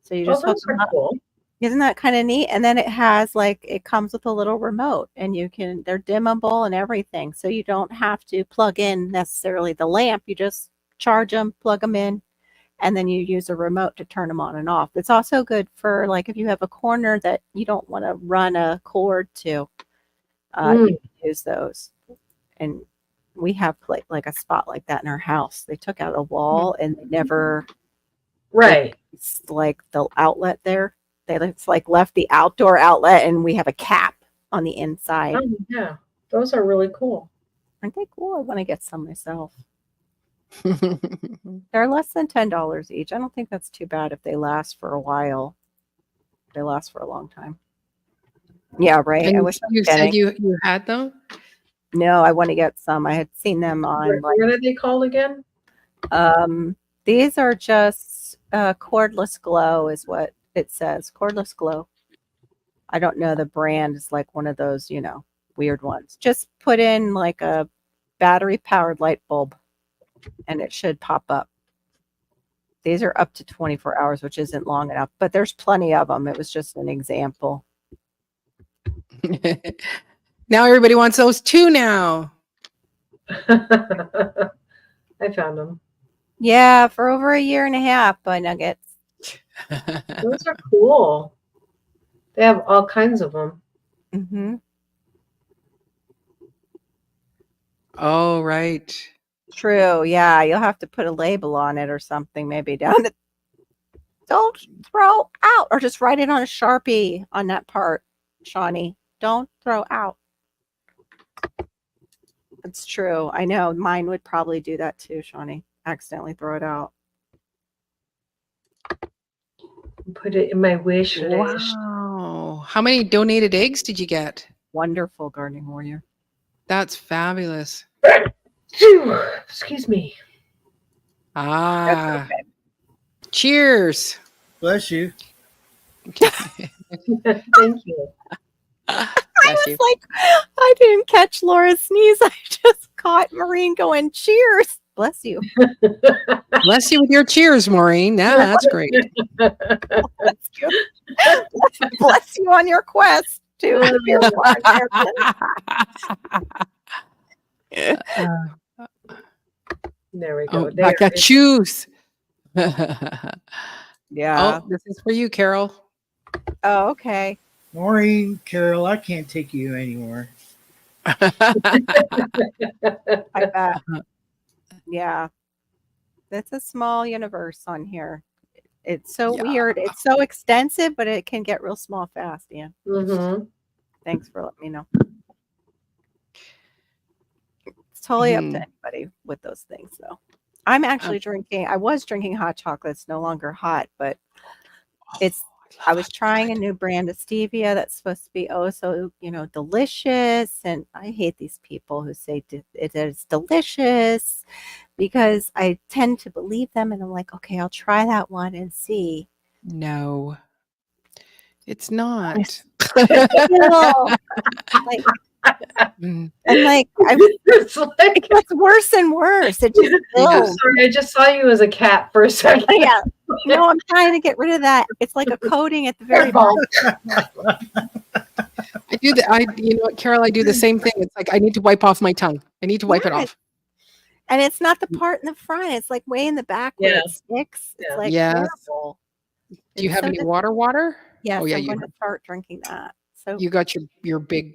So you Oh, just hook those them are up. cool. Isn't that kind of neat? And then it comes with a little remote, and they're dimmable and everything. So you don't have to plug in necessarily the lamp. You just charge them, plug them in, and then you use a remote to turn them on and off. It's also good for like if you have a corner that you don't want to run a cord to, you can use those. And we have like a spot like that in our house. They took out a wall and they never Right. it's like the outlet there. It's like left the outdoor outlet, and we have a cap on the inside. Oh, yeah. Those are really cool. Aren't they cool? I want to get some myself. They're less than $10 each. I don't think that's too bad if they last for a while. They last for a long time. Yeah, right. I And wish I was you said getting. you had them? No, I want to get some. I had seen them on like What are they called again? these are just cordless glow is what it says. Cordless glow. I don't know the brand. It's like one of those, weird ones. Just put in like a battery powered light bulb and it should pop up. These are up to 24 hours, which isn't long enough, but there's plenty of them. It was just an example. Now everybody wants those too now. I found them. Yeah, for over a year and a half by Nuggets. Those are cool. They have all kinds of them. Mm-hmm. Oh, right. True. Yeah, you'll have to put a label on it or something, maybe down the. Don't throw out, or just write it on a Sharpie on that part, Shawnee. Don't throw out. It's true. I know. Mine would probably do that too, Shawnee. Accidentally throw it out. Put it in my wish list. Wow. How many donated eggs did you get? Wonderful, gardening warrior. That's fabulous. Phew, excuse me. Ah. okay. Cheers. bless you. Thank you. Bless you. like, I didn't catch Laura's sneeze. I just caught Maureen going, cheers. Bless you. Bless you with your cheers, Maureen. Yeah, that's great. Bless you. Bless you on your quest to be a There we go. Oh, There I got is- choose. Yeah. Oh, this is for you, Carol. Oh, okay. Maureen, Carol, I can't take you anymore. I bet. Yeah. That's a small universe on here. It's so Yeah. weird. It's so extensive, but it can get real small fast. Yeah. Mhm. Thanks for letting me know. It's totally up to Mhm. anybody with those things, though. I'm actually drinking. I was drinking hot chocolate. It's no longer hot, but it's. I was trying a new brand of stevia that's supposed to be so delicious, and I hate these people who say it is delicious because I tend to believe them, and I'm like, okay, I'll try that one and see. No, it's not. Still, like, Mm. and like It's like, it gets worse and worse. It just builds. sorry, I just saw you as a cat for a second. Yeah. No, I'm trying to get rid of that. It's like a coating at the very bottom. I do that. You know what, Carol? I do the same thing. It's like I need to wipe off my tongue. I need to wipe it Yes. off. And it's not the part in the front. It's like way in the back where Yeah. it sticks. It's Yeah. like Yes. horrible. Do you It's have so any dis- water? Yes, Oh yeah, I'm you going to start drinking that. So you got your big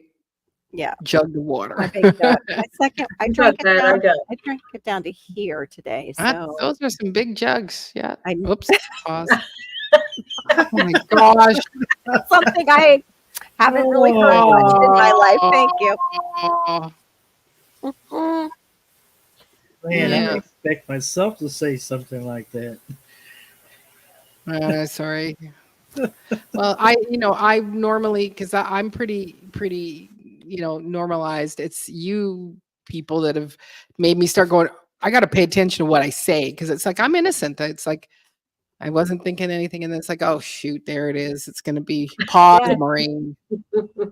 yeah, jug of water. my big jug. My second, I I drank got it that. I down. got. I drank it down to here today. That- So those are some big jugs. Yeah. I Oops. Pause. Oh my gosh. that's something I haven't really heard much in my life. Thank you. Oh. Man, I Yeah. didn't expect myself to say something like that. Sorry. Well, I normally, because I'm pretty, normalized. It's you people that have made me start going, I got to pay attention to what I say because it's like I'm innocent. It's like I wasn't thinking anything. And then it's like, oh, shoot, there it is. It's going to be pause, Yeah. Maureen.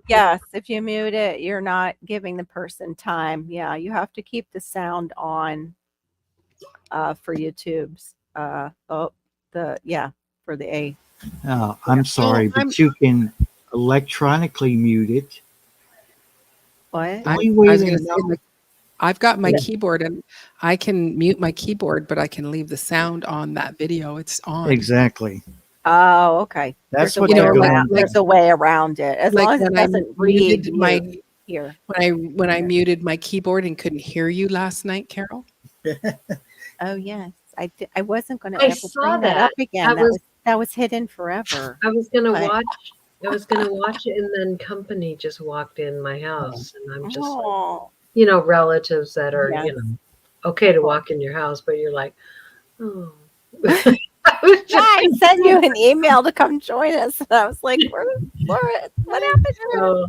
Yes, if you mute it, you're not giving the person time. Yeah, you have to keep the sound on for YouTube's for the A. Oh, I'm sorry, but you can electronically mute it. What? I Only way was to going to say, know- like, I've got my Yeah. keyboard and I can mute my keyboard, but I can leave the sound on that video. It's on. Exactly. Oh, okay. That's There's a what way they're like- around. going. There's a way around it as Like long as it when I doesn't read muted my mute here. when I muted my keyboard and couldn't hear you last night, Carol. Oh yes, I wasn't going to I ever saw bring that that. up again. That was- That was hidden forever. I was gonna But- watch. I was gonna watch it, and then company just walked in my house, and I'm just like, Oh, relatives that are Yes. okay to walk in your house, but you're like, oh. I was yeah, just I sent you an email to come join us, and I was like, "Where's Laura? What happened to her?" so,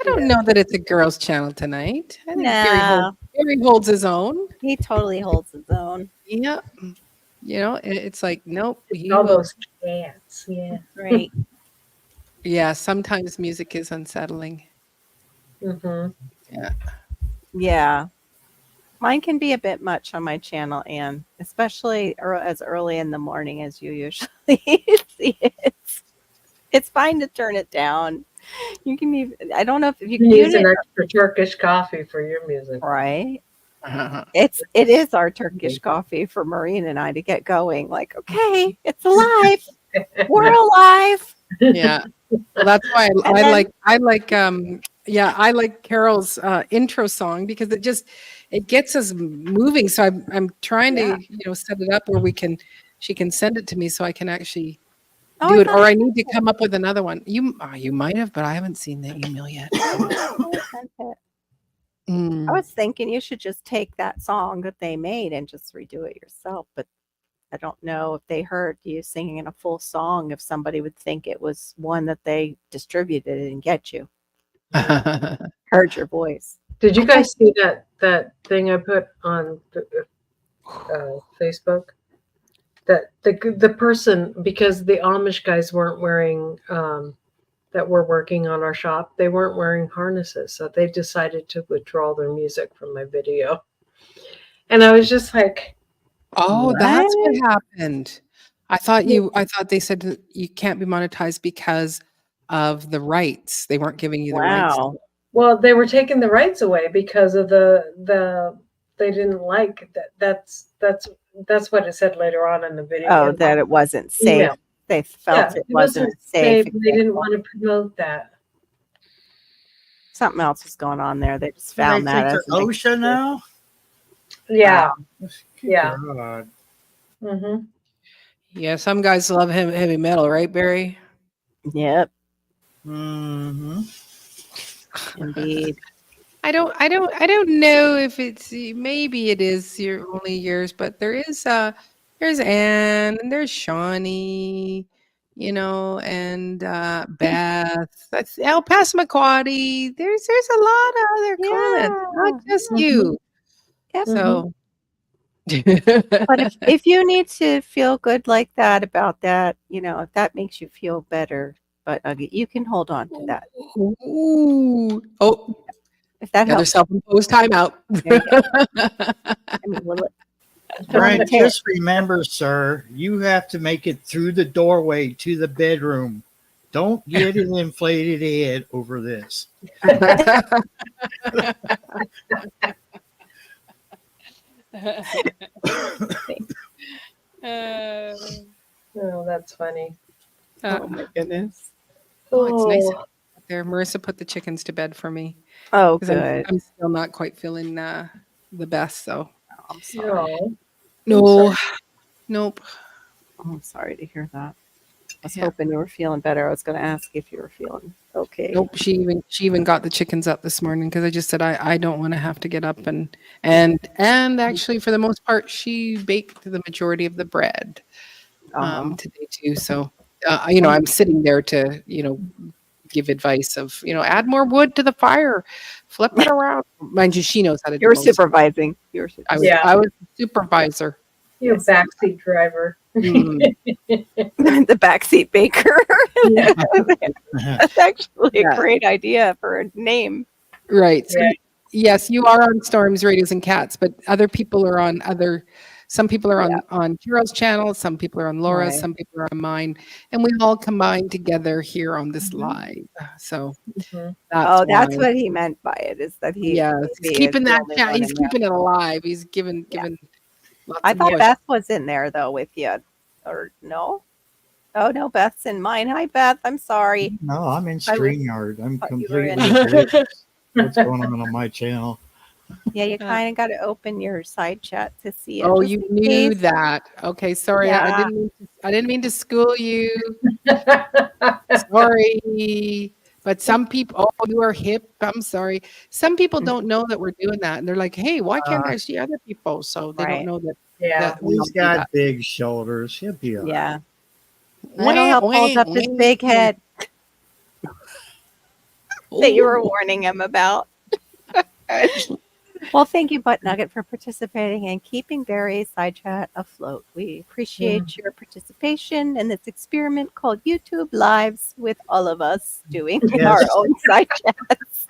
I don't know that it's a girls' channel tonight. I think No, Barry holds his own. he totally holds his own. Yeah. It's like, nope. He all will- those cats, yeah. Right. yeah, sometimes music is unsettling. Mm-hmm. Yeah. Mine can be a bit much on my channel, Anne, especially as early in the morning as you usually see it. It's fine to turn it down. You can even, I don't know if you can You mute use an it. extra Turkish coffee for your music. Right. It is our Turkish coffee for Maureen and I to get going. Like, okay, it's alive. We're alive. Yeah. Well, that's why And then- I like Carol's intro song because it gets us moving. So I'm trying to set it up where she can send it to me so I can actually Oh, do I it, thought or I you need to come up with another one. You might have, but I haven't seen the email yet. sent it. I Mm. was thinking you should just take that song that they made and just redo it yourself. But I don't know if they heard you singing in a full song, if somebody would think it was one that they distributed and get you. Heard your voice. Did you guys see that thing I put on Facebook? That the person, because the Amish guys weren't wearing that were working on our shop, they weren't wearing harnesses, so they decided to withdraw their music from my video. And I was just like, Oh, that's what What? happened. I thought they said that you can't be monetized because of the rights. They weren't giving you the rights. Wow. well, they were taking the rights away because of the they didn't like that. That's what it said later on in the video. Oh, in that my it wasn't safe. email. They Yeah, felt it wasn't a safe. safe. They didn't example. want to promote that. Something else was going on there. They just Do they found that think as they're an OSHA excuse. now? Yeah. Good Yeah. God. Mm-hmm. Yeah, some guys love heavy metal, right, Barry? Yep, Mm-hmm. indeed. I don't know if it's maybe it is your only yours, but there's Anne and there's Shawnee, you know, and Beth. That's El Passamaquoddy. There's a lot of other comments, not Yeah. just Mhm. you. Yep. So But if you need to feel good like that about that, if that makes you feel better, but you can hold on to that. Ooh. Oh, If that another helps. self-imposed timeout. There you go. I mean, will it? Brent, tear. just remember, sir, you have to make it through the doorway to the bedroom. Don't get an inflated head over this. Oh, that's funny. Oh my goodness. It's nice Oh, there. Marissa put the chickens to bed for me Oh, because good. I'm still not quite feeling the best. So Oh, I'm sorry. no. no, nope. Oh, I'm sorry to hear that. I was Yeah. hoping you were feeling better. I was going to ask if you were feeling okay. Nope. She even got the chickens up this morning because I just said I don't want to have to get up and actually for the most part she baked the majority of the bread Oh, today too. So I'm sitting there to give advice of add more wood to the fire, flip it around. Mind you, she knows how to do you were most of it. supervising. You were supervising. Yeah. I was a supervisor. You Yes. backseat driver. Mm. The backseat baker. That's actually Yeah. a great idea for a name. Right. So, Yeah. yes, you are on Storms, Radios, and Cats, but other people are on some people are Yeah. on Carol's channel, some people are on Laura's, Right. some people are on mine, and we all combine together here on this live. So Mhm. that's That's why. what he meant by it, is that he Yes, he's maybe is keeping the that only chat. one He's in there. keeping it alive. He's giving Yeah. lots I of thought push. Beth was in there though with you, or no? Oh no, Beth's in mine. Hi Beth, I'm sorry. No, I'm in I was- StreamYard. I'm thought you were in- completely oblivious what's going on my channel. Yeah, you Uh, kind of got to open your side chat to see it. Oh, just you in knew case. that. Okay, sorry. Yeah. I didn't mean to school you. Sorry. But some people, oh, you are hip. I'm sorry. Some people don't know that we're doing that. And they're like, hey, why can't I see other people? So they don't Right. know that, Yeah. that we all He's do got that. big shoulders. He'll be all right. Yeah. That'll help hold up his big head that you were warning him about. Well, thank you, Butt Nugget, for participating and keeping Barry's side chat afloat. We appreciate your participation in this experiment called YouTube Lives with all of us doing Yes. our own side chats.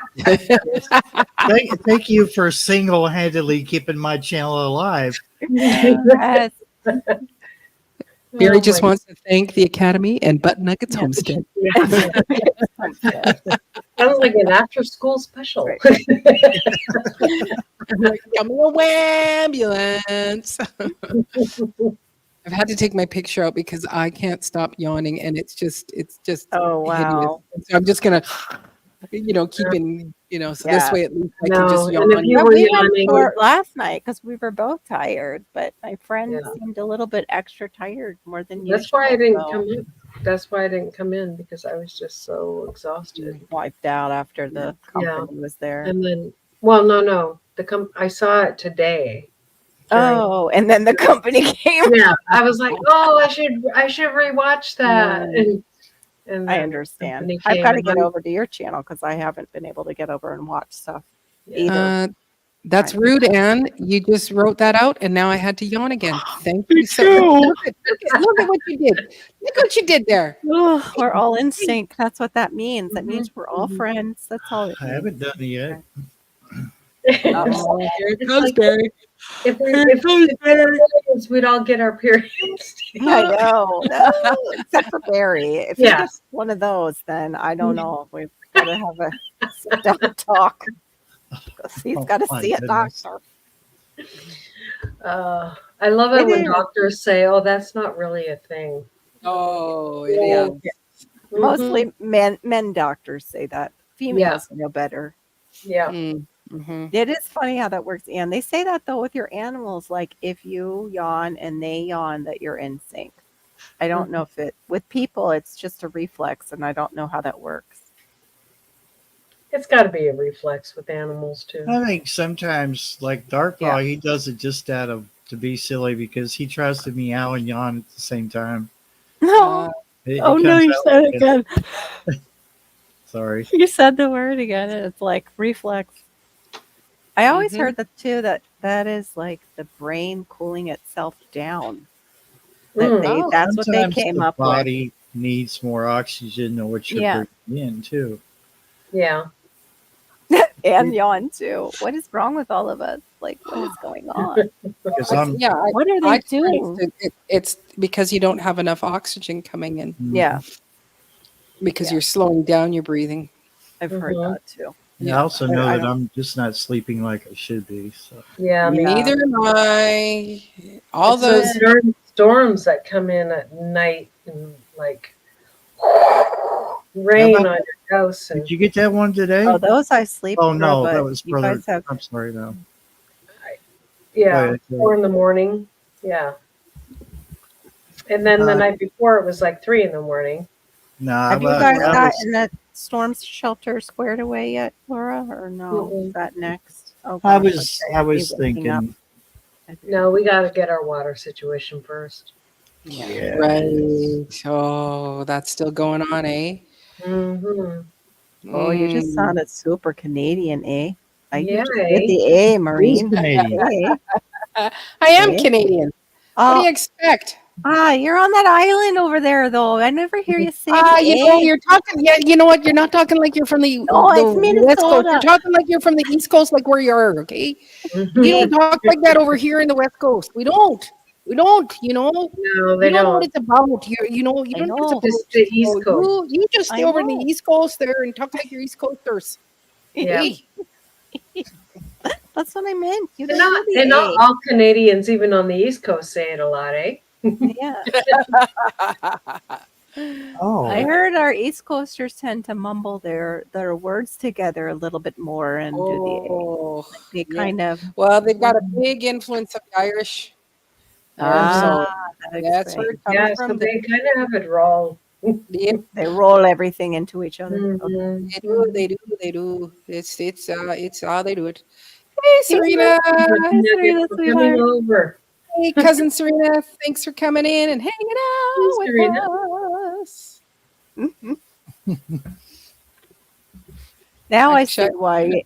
Thank you for single-handedly keeping my channel alive. Yes. Barry Oh just my- wants to thank the Academy and Butt Nuggets Yeah. Homestead. Sounds like an after-school special. Right. Coming away, ambulance. I've had to take my picture out because I can't stop yawning, and it's just Oh, hideous. wow. And so I'm just gonna, keeping, so this Yeah. way at least I No, can just and yawn. if you Yeah, were we went yawning, for it last night because we were both tired, but my friend Yeah. seemed a little bit extra tired, more than usual. that's why I didn't so come in. That's why I didn't come in, because I was just so exhausted. wiped out after the Yeah. company was there. And then, well, no. I saw it today. Oh, and then the company came. Yeah, I was like, oh, I should rewatch that. Right. And I then understand. company I've came got to and get I'm- over to your channel because I haven't been able to get over and watch stuff Yeah. either. That's Right. rude, Anne. You just wrote that out, and now I had to yawn again. Thank Me you so too. look at what you did. Look what you did there. Oh, we're all in sync. That's what that means. That Mhm, means we're all mhm. friends. That's all it I means. haven't done it yet. Oh, here it It's comes, like Barry. if we Here if it comes, we Barry. periods, we'd all get our periods. I know. No, except for Barry. If he Yeah. gets one of those, then I don't know. We've got to have a sit down talk. 'Cause he's Oh, got to my see a goodness. doctor. I love it It when is. doctors say, "Oh, that's not really a thing." Oh, it Yeah. is. Mhm. Mostly men doctors say that. Females know better. Yeah. Mhm. It is funny how that works, and they say that though with your animals, like if you yawn and they yawn, that you're in sync. I don't know if it with people, it's just a reflex, and I don't know how that works. It's got to be a reflex with animals too. I think sometimes, like Darkpaw, he does it just out of to be silly because he tries to meow and yawn at the same time. No. Uh, It Oh no, comes you out said like it that. again. Sorry. You said the word again, and it's like reflex. I always Mhm. heard that too. That is like the brain cooling itself down. That Mm. they Oh, that's what they Sometimes came the up with. body needs more oxygen than what you're Yeah, breathing in, too. Yeah. and yawn too. What is wrong with all of us? Like, what is going on? Because it's, I'm, yeah, What are I they experienced doing? it's because you don't have enough oxygen coming in Yeah, because yeah, you're slowing down your breathing. I've heard Mhm. that too. I Yeah. also But know I that don't. I'm just not sleeping like I should be. So Yeah. Me Yeah, Neither am I. All It's those those darn storms that come in at night and like how rain about on your house did and you get that one oh, today? those I sleep Oh through, no, that but was you brother. guys have. I'm sorry, no. Go yeah, ahead, go ahead. 4 in the morning. Yeah. And then the Uh, night before it was like 3 in the morning. no, Have you I, guys I was gotten that storm shelter squared away yet, Laura? Or no? Is Mm-mm. that next? Oh I gosh, was okay. I I'd be was waking up. thinking, No, we got to get our water situation first. yeah, right. Oh, that's still going on, eh? Mm-hmm. Oh, you just Mm. sounded super Canadian, eh? You Yeah. just did the A, he's Marine. Canadian. Eh? I am Eh? Canadian. What do Oh, you expect? you're on that island over there, though. I never hear you say the You know, A. you're talking. Yeah, you know what? You're not talking like you're from the No, it's West Coast. You're Minnesota. talking like you're from the East Coast, like where you are. Okay, we Eh? don't talk like that over here in the West Coast. We don't. We don't. You know, No, you they don't know what don't. it's about. You know, you I don't know what it's know. about. Just the So East Coast. you just stay I over in the know. East Coast there and talk like you're East Coasters. Yeah. Hey, That's what I meant. You And don't do the not A. all Canadians, even on the East Coast, say it a lot, eh? Yeah. I Oh, heard our East Coasters tend to mumble their words together a little bit more and do the A. oh, They yeah. kind of Well, they've got a big influence of the Irish there, so that that's where explains. it comes Yeah, so from. they kind of have it raw. Yep. They roll everything into each other. Okay. Mm-hmm. They do, they do, they do. It's how they do it. Hey, Hey, Serena. Hi, Serena, We're coming sweetheart. over. Hey, cousin Serena. Thanks for coming in and hanging out with Serena. us. Now I Check. see why.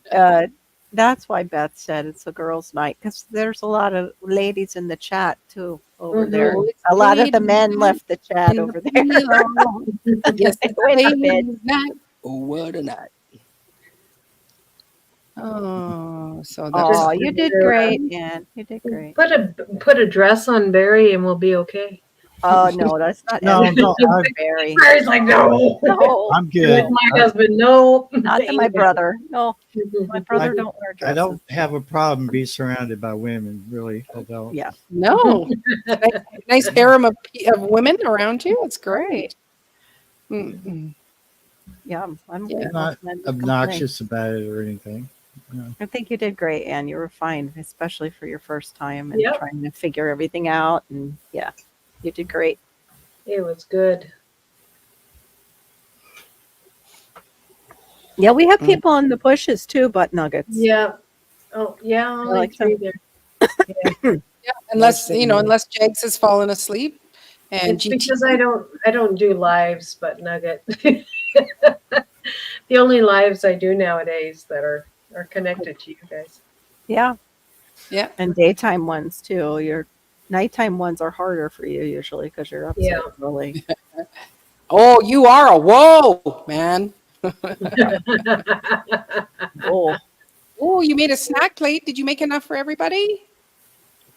That's why Beth said it's a girls' night because there's a lot of ladies in the chat too over Mhm. there. Oh, it's A lot of the ladies' men night left the chat in the over there. belong. Yes, They it's went to bed. ladies' night. Oh, what a night. Oh, so that's Oh, Just you did great, Ann. You did great. put a dress on Barry and we'll be okay. Oh no, that's not no, no, Barry. Barry's like, no. No, I'm Like good. my husband, no. not to my brother. No, my brother I- don't wear I dresses. don't have a problem being surrounded by women. Really, I don't. Yeah, no. Nice harem of women around you. It's great. Mm-mm. yeah. I'm Yeah. I'm not glad you complain. obnoxious about it or anything. No. I think you did great, Anne. You were fine, especially for your first time and Yep. trying to figure everything out. And yeah, you did great. It was good. Yeah, we have Mm. people in the bushes too, butt nuggets. Yeah. Oh, yeah, only like 3 to- there. Unless Okay. unless Jags has fallen asleep, and It's GT. because I don't do lives, but Nugget. The only lives I do nowadays that are connected to you guys. Yeah. Yeah. And daytime ones too. Your nighttime ones are harder for you usually because you're up Yeah. so early. Oh, you are a whoa, man. Oh, Oh, you made a snack plate. Did you make enough for everybody?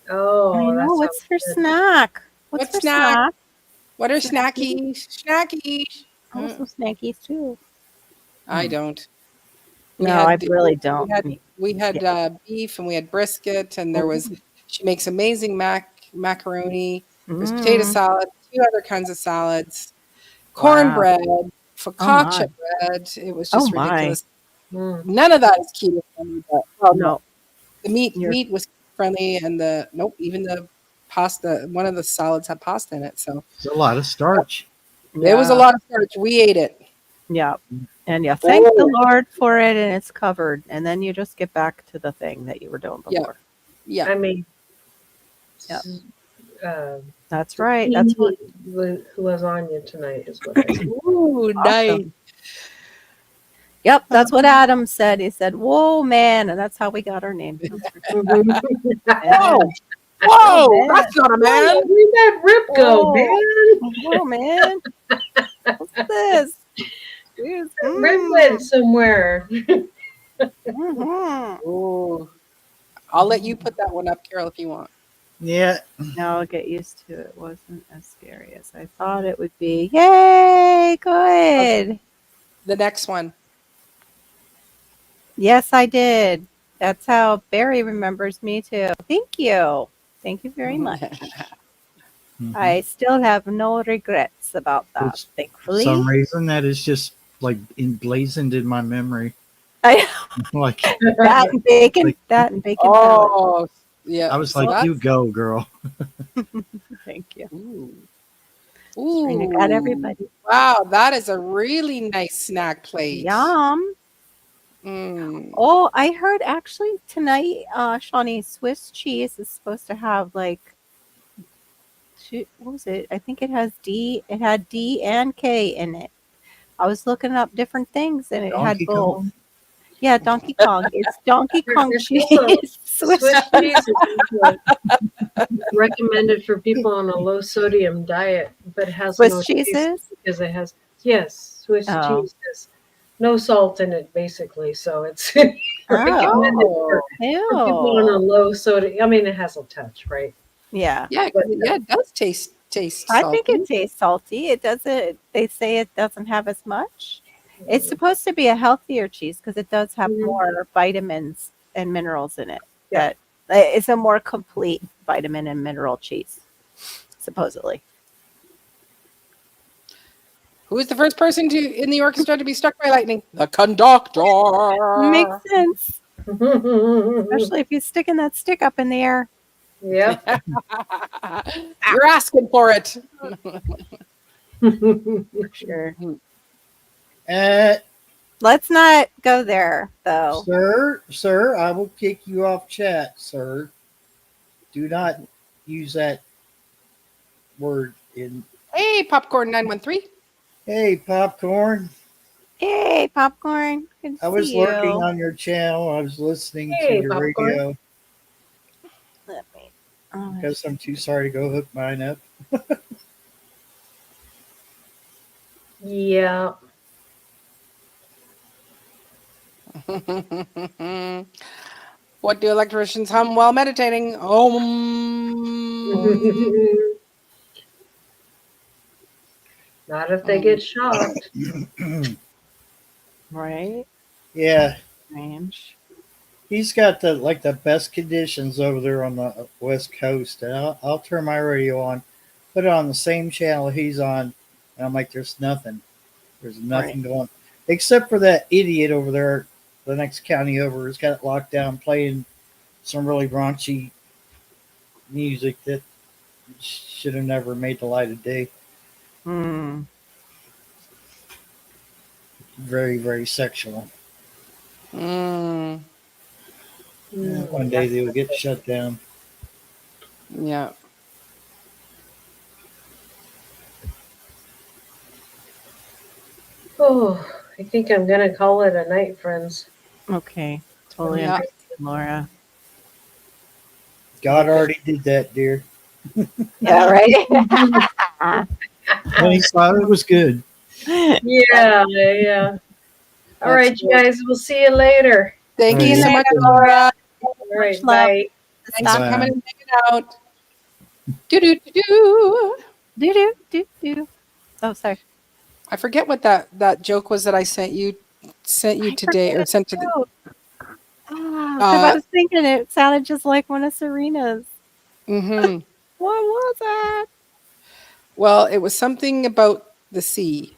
I Oh, that know. sounds What's for good. snack? What's What for snack? snack? What are Snacky. snackies? Snackies. I want some snackies too. I don't. We No, I had really we don't. had we Yeah. had beef and we had brisket and there was Oh. she makes amazing macaroni. There's potato Mm. salad, two other kinds of salads, Wow. cornbread, Oh my. focaccia bread. It was Oh just my. ridiculous. Mm. None of that is keto friendly, but well, no, No, the meat you're was friendly and the nope, even the pasta. One of the salads had pasta in it, so It's a lot of starch. there was a yeah. lot of starch. We ate it. Yeah. And you thank the Oh, Lord for it and it's covered. And then you just get back to the thing that you were doing yeah, before. yeah. I mean, Yeah. s- uh, That's right. That's what lasagna tonight is what I said. Ooh, nice. awesome. Yep, that's what Adam said. He said, "Whoa, man," and that's how we got our name. That's for sure. Mhm. Whoa, Man. whoa, man. that's not a Whoa, man. where'd that rip go, Whoa, man? whoa, man. What's this? Jeez. Rip went somewhere. Mhm. Ooh, I'll let you put that one up, Carol, if you want. Yeah. Now I'll get used to it. It wasn't as scary as I thought it would be. Yay, good. The next one. Yes, I did. That's how Barry remembers me too. Thank you. Thank you very much. Mhm. I still have no regrets about that, For thankfully. some reason, that is just like emblazoned in my memory. I, Like, that and bacon, like that and bacon salad. Oh, yeah. I was So like, that's you go, girl. Thank you. ooh. Serena got Ooh. everybody. Wow, that is a really nice snack plate. Yum. Mm. Oh, I heard actually tonight, Shawnee, Swiss cheese is supposed to have like, what was it? I think it has D. It had D and K in it. I was looking up different things and it had Donkey both. Kong. Yeah, Donkey Kong. It's Donkey Kong It's also cheese. Swiss Swiss cheese. cheese is recommended for people on a low sodium diet, but has no Swiss taste cheeses? because it has Swiss Oh. cheese has no salt in it basically, so it's Oh. recommended for people on a Ew. low sodium. I mean, it has a touch, right? Yeah. Yeah, But yeah, it does taste I think it salty. tastes salty. It doesn't, they say it doesn't have as much. It's supposed to be a healthier cheese because it does have Mhm. more vitamins and minerals in it. Yeah. That it's a more complete vitamin and mineral cheese, supposedly. Who is the first person in the orchestra to be struck by lightning? The conductor. Makes sense, especially if you sticking that stick up in the air. Yep. You're asking for it. For sure. Uh, Let's not go there, though. sir, I will kick you off chat, sir. Do not use that word in. Hey, Popcorn 913. Hey, popcorn. Hey, popcorn. Good to I was see lurking you. on your channel. I was listening to Hey, your popcorn. radio Let me. Oh, because I'm too sorry to go hook mine up. Yeah. What do electricians hum while meditating? Not if they get shocked. right. Yeah, Strange. he's got the best conditions over there on the West Coast. And I'll turn my radio on, put it on the same channel he's on, and I'm like, there's nothing. There's nothing going, except for that idiot over there, the next county over, who's got it locked down, playing some really raunchy music that should have never made the light of day. Hmm. Very, very sexual. Mm, One day they will get shut down. yeah. Oh, I think I'm gonna call it a night, friends. Okay. Totally Yeah. understand, Laura. God already did that, dear. Yeah, right. And he thought it was good. Yeah, yeah. All That's right, you good. guys, we'll see you later. Thank See you you so later, much, Later. Laura. All Much right, love. bye. Thanks for Bye. coming and hanging out. Do do do do. Do do do do. Oh, sorry. I forget what that joke was that I sent you I today or forget sent to the too. Because I was thinking it sounded just like one of Serena's. mhm. What was that? Well, it was something about the sea.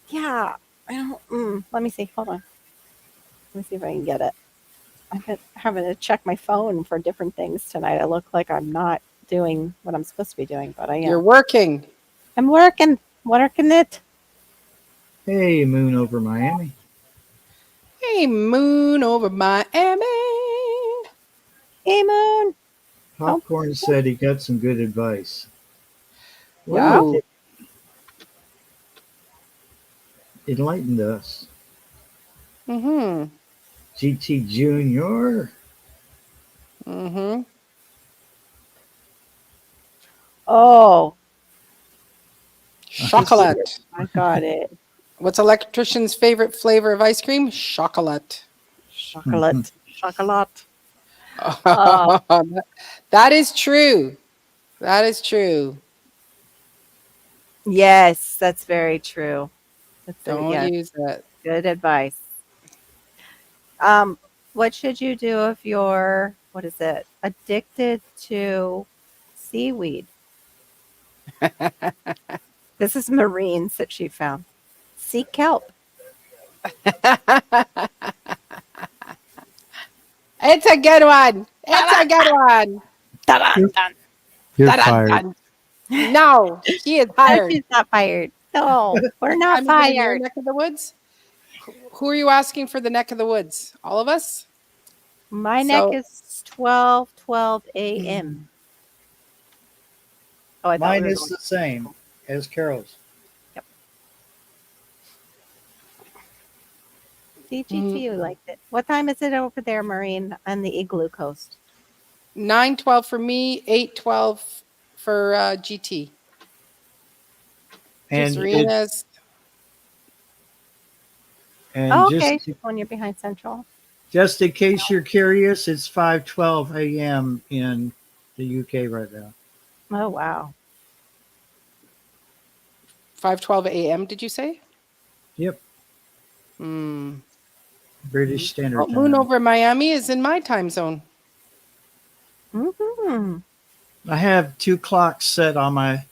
Yeah. I don't. Let me see. Hold on. Let me see if I can get it. I've been having to check my phone for different things tonight. I look like I'm not doing what I'm supposed to be doing, but I You're am. working. I'm working it. Hey, moon over Miami. Hey, moon over Miami. Hey, Moon. Oh, Popcorn said he got some good advice. Yeah. Ooh, enlightened us. Mhm. GT Junior. Mhm. oh, Chocolate. I got it. What's electrician's favorite flavor of ice cream? Chocolate. Chocolate. Chocolate. Uh, That is true. That is true. yes, that's very true. That's a Don't yes. use it. Good advice. Um, what should you do if you're, what is it, addicted to seaweed? This is marines that she found. Seek help. It's a good one. It's a good one. Dun, You're, dun. you're Dun, dun, fired. dun. No, she is No, hired. she's not fired. No, we're not I'm moving in your fired. neck of the woods. Who are you asking for the neck of the woods? All of us? My neck So is 12:12 a.m. Oh, I thought we Mine were is going. the same as Carol's. Yep. mm, DGT, liked it. What time is it over there, Marine, on the Igloo Coast? 9:12 for me, 8:12 for GT. And it Serena's and Oh, okay. She's when you're behind Central. just in case you're curious, it's 5:12 a.m. in the UK right now. Oh, wow. 5:12 a.m. Did you say? Yep, Hmm. British Well, Standard moon Time. over Miami is in my time zone. Hmm. I have two clocks set on my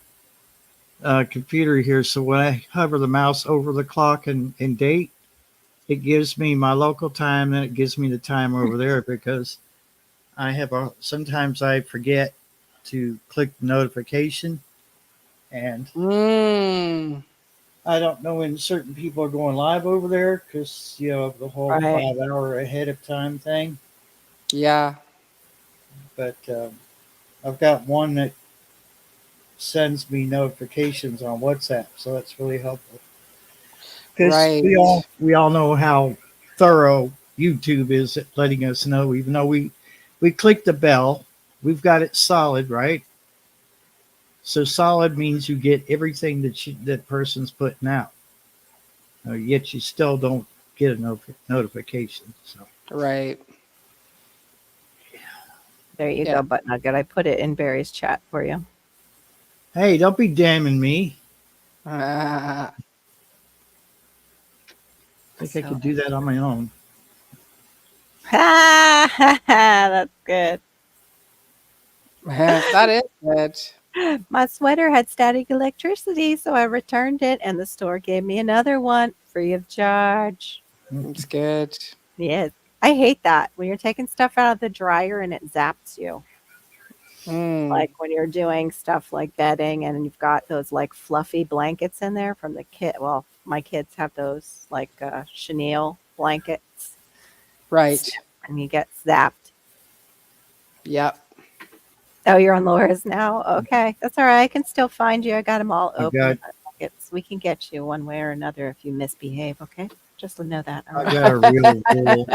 computer here, so when I hover the mouse over the clock and date, it gives me my local time and it gives me the time over there because I have a sometimes I forget to click the notification and Mm, I don't know when certain people are going live over there because the whole Right. 5 hour ahead of time thing. yeah. But I've got one that sends me notifications on WhatsApp, so that's really helpful. Because Right. we all know how thorough YouTube is at letting us know, even though we click the bell, we've got it solid, right? So solid means you get everything that person's putting out. Yet you still don't get a notification. So Right. There you Yeah. go, Butt Nugget. I put it in Barry's chat for you. hey, don't be damning me. Ah, I think I So, could do that on my own. that's good. that is good. My sweater had static electricity, so I returned it, and the store gave me another one free of charge. It's good. Yes. I hate that when you're taking stuff out of the dryer and it zaps you. Mm, Like when you're doing stuff like bedding and you've got those like fluffy blankets in there from the kid. Well, my kids have those like chenille blankets right. and you get zapped. Yep. Oh, you're on Laura's now? Okay. That's all right. I can still find you. I got them all I open. got We can get you one way or another if you misbehave. Okay. Just to know that. All I right. got a real wool.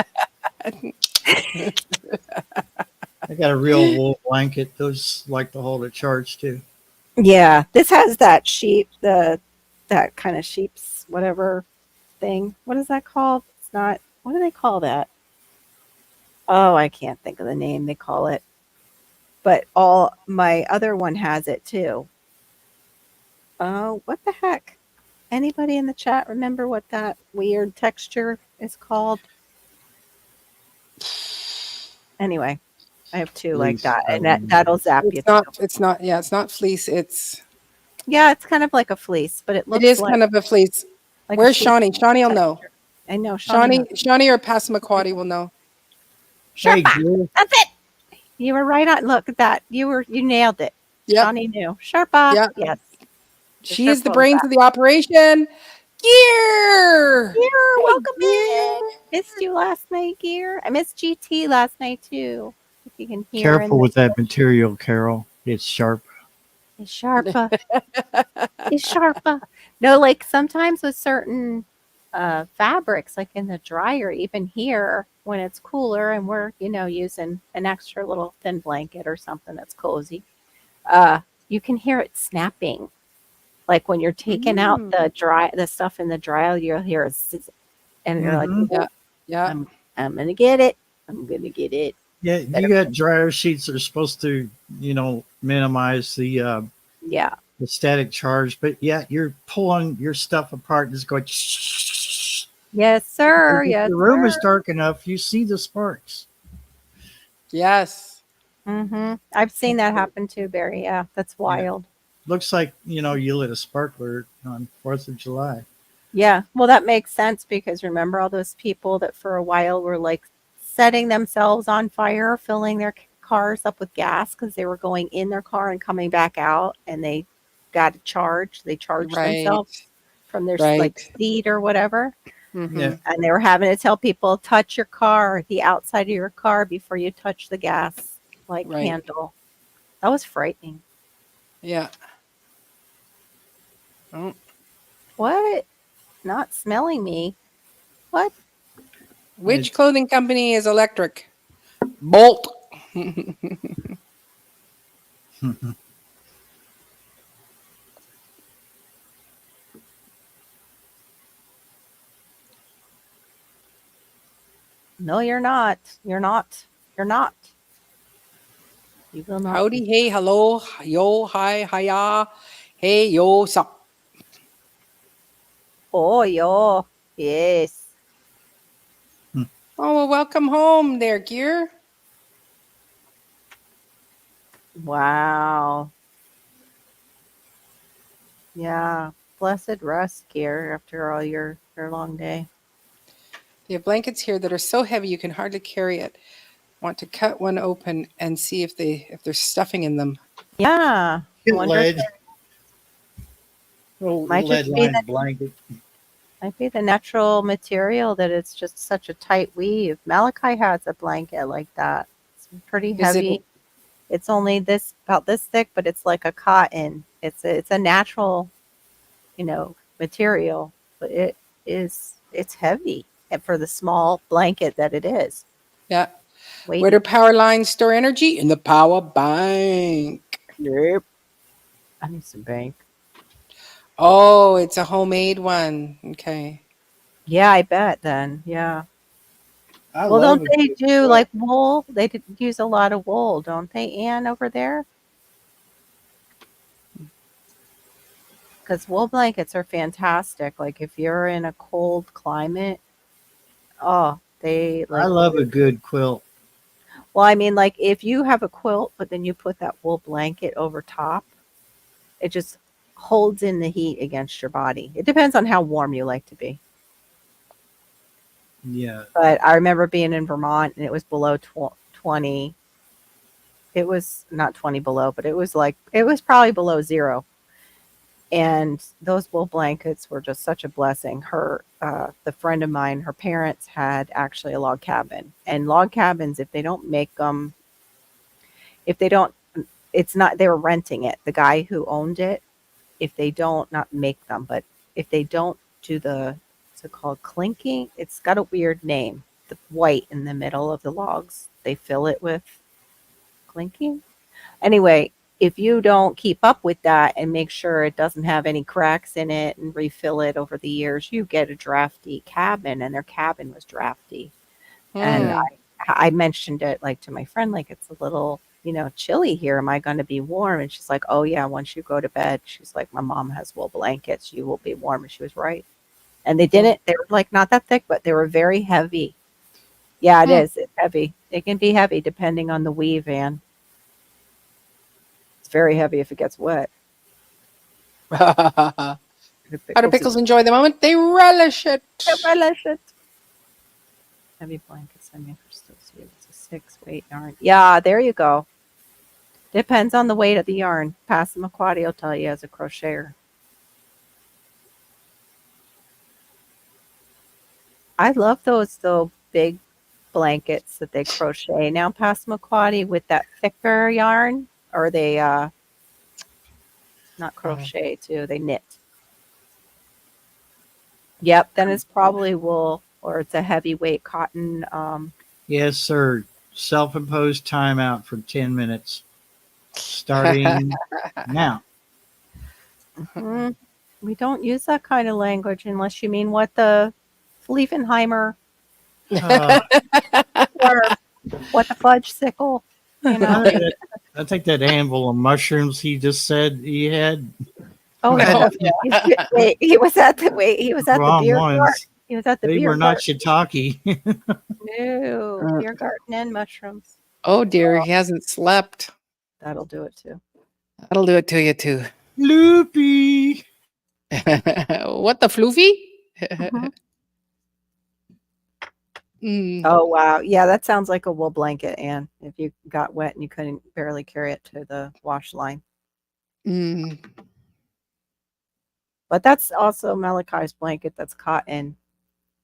I got a real wool blanket. Those like to hold a charge too. Yeah, this has that sheep, that kind of sheep's whatever thing. What is that called? It's not. What do they call that? Oh, I can't think of the name they call it. But all my other one has it too. Oh, what the heck? Anybody in the chat remember what that weird texture is called? Anyway, I have two like Fleece. that, I and don't know. that'll zap you It's too. not. It's not. Yeah, it's not fleece. Yeah, it's kind of like a fleece, but it It looks is kind of a fleece. like a Where's sheep Shawnee? Shawnee will know. texture. I know, Shawnee Shawnee, knows. Shawnee or Passamaquoddy will know. Hey, Sherpa! Drew. That's it! You were right on. Look at that. You nailed it. Yep. Shawnee knew. Sherpa. Yep. Yes. The She is the Sherpa was brains that. of the operation. Gear. Gear, Hey, welcome Gear. in. Missed you last night, Gear. I missed GT last night too. If you can hear in Careful the with that material, Carol. It's sharp. it's Sharpa. It's Sharpa. No, like sometimes with certain fabrics, like in the dryer, even here when it's cooler and we're, using an extra little thin blanket or something that's cozy, uh, you can hear it snapping. Like when you're taking out the stuff in the dryer, you'll hear it, and you're like, Mm-hmm. Yeah. Yeah. I'm gonna get it. I'm gonna get it. Yeah, Better. you got dryer sheets that are supposed to, minimize Yeah. the static charge, but yeah, you're pulling your stuff apart and it's going. Yes, sir. If Yes, the room is sir. dark enough, you see the sparks. Yes. I've seen that happen too, Barry. Yeah, that's Yeah. wild. Looks like you lit a sparkler on 4th of July. Yeah, well, that makes sense because remember all those people that for a while were like setting themselves on fire, filling their cars up with gas because they were going in their car and coming back out, and they got a charge. They charged Right. themselves from their like Right. seat or whatever, Mhm. Yeah. and they were having to tell people touch your car, the outside of your car before you touch the gas like Right. handle. That was frightening. Yeah. Oh, What? Not smelling me? What? which clothing company is electric? Bolt. No, you're not. You're not. You're not. You will not. Howdy, hey, hello, yo, hi, hiya, hey, yo, sup. Oh, yo. Yes. Oh, well, welcome home there, Gear. Wow. Yeah. Blessed rest, Gear, after all your long day. They have blankets here that are so heavy you can hardly carry it. Want to cut one open and see if there's stuffing in them. Yeah. Get Wonder if lead. Little might lead just be lined blanket. might be the natural material that it's just such a tight weave. Malachi has a blanket like that. It's pretty Is it- heavy. It's only about this thick, but it's like a cotton. It's a natural, material, but it's heavy and for the small blanket that it is. Yeah. Weighty. Where do power lines store energy? In the power bank. Yep. I need some bank. Oh, it's a homemade one. Okay. Yeah, I bet then. Yeah. I Well, love don't a they good do quilt. like wool? They use a lot of wool, don't they, Anne, over there? Because wool blankets are fantastic. Like if you're in a cold climate, oh, they I like. love a good quilt. Well, I mean, like if you have a quilt, but then you put that wool blanket over top, it just holds in the heat against your body. It depends on how warm you like to be. Yeah. But I remember being in Vermont and it was below 20. It was not 20 below, but it was probably below zero. And those wool blankets were just such a blessing. The friend of mine, her parents had actually a log cabin, and log cabins, if they don't make them, if they don't, it's not, they were renting it. The guy who owned it, if they don't, not make them, but if they don't do what's it called, clinking, it's got a weird name. The white in the middle of the logs, they fill it with clinking. Anyway, if you don't keep up with that and make sure it doesn't have any cracks in it and refill it over the years, you get a drafty cabin, and their cabin was drafty. And Mm. I mentioned it like to my friend, like it's a little, chilly here. Am I going to be warm? And she's like, oh yeah, once you go to bed, she's like, my mom has wool blankets. You will be warm. And she was right. And they didn't. They were like not that thick, but they were very heavy. Yeah, it Hmm. is. It's heavy. It can be heavy depending on the weave, Anne. It's very heavy if it gets wet. How The do pickles enjoy the moment? They relish it. relish it. Heavy blankets. I mean, for still see it's a 6-weight yarn. Yeah, there you go. Depends on the weight of the yarn. Passamaquoddy will tell you as a crocheter. I love those though big blankets that they crochet. Now Passamaquoddy with that thicker yarn, or they not crochet too, they knit. Yep, then it's probably wool or it's a heavyweight cotton. Yes, sir. Self-imposed timeout for 10 minutes, starting now. Mm, we don't use that kind of language unless you mean what the Fliefenheimer Uh, or what the fudge sickle, you know. I think that anvil of mushrooms he just said he had, Oh, No. wait, he was at the wrong beer garden. ones. He was at the They beer were not garden. shiitake. No, beer garden and mushrooms. Oh dear, he hasn't slept. That'll do it too. That'll do it to you too. Loopy. What the floofy? Mhm. Mm. Oh wow, yeah, that sounds like a wool blanket, Anne. If you got wet and you couldn't barely carry it to the wash line, Mm. but that's also Malachi's blanket. That's cotton,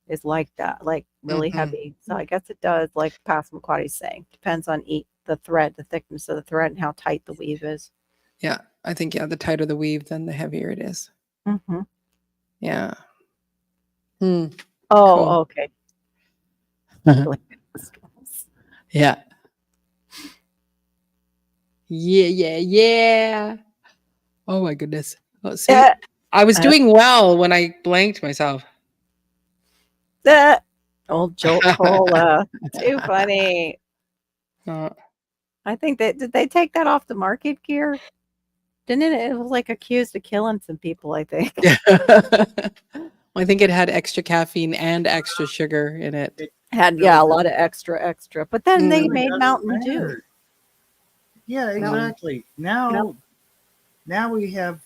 is like that, like really Mhm. heavy. So I guess it does, like Passamaquoddy's saying, depends on the thread, the thickness of the thread, and how tight the weave is. Yeah, I think the tighter the weave, then the heavier it is. Mm-hmm. Yeah. Hmm. Oh, Cool. okay. Yeah. Yeah. Oh my goodness. Oh, see, Yeah. I was doing well when I blanked myself. Old Jolt Cola. Too funny. Uh, I think did they take that off the market gear? Didn't it? It was like accused of killing some people, I think. I think it had extra caffeine and extra sugar in it. Had a lot of extra. But then they Mm. made Doesn't Mountain Dew. matter. Yeah, No. exactly. Now we have,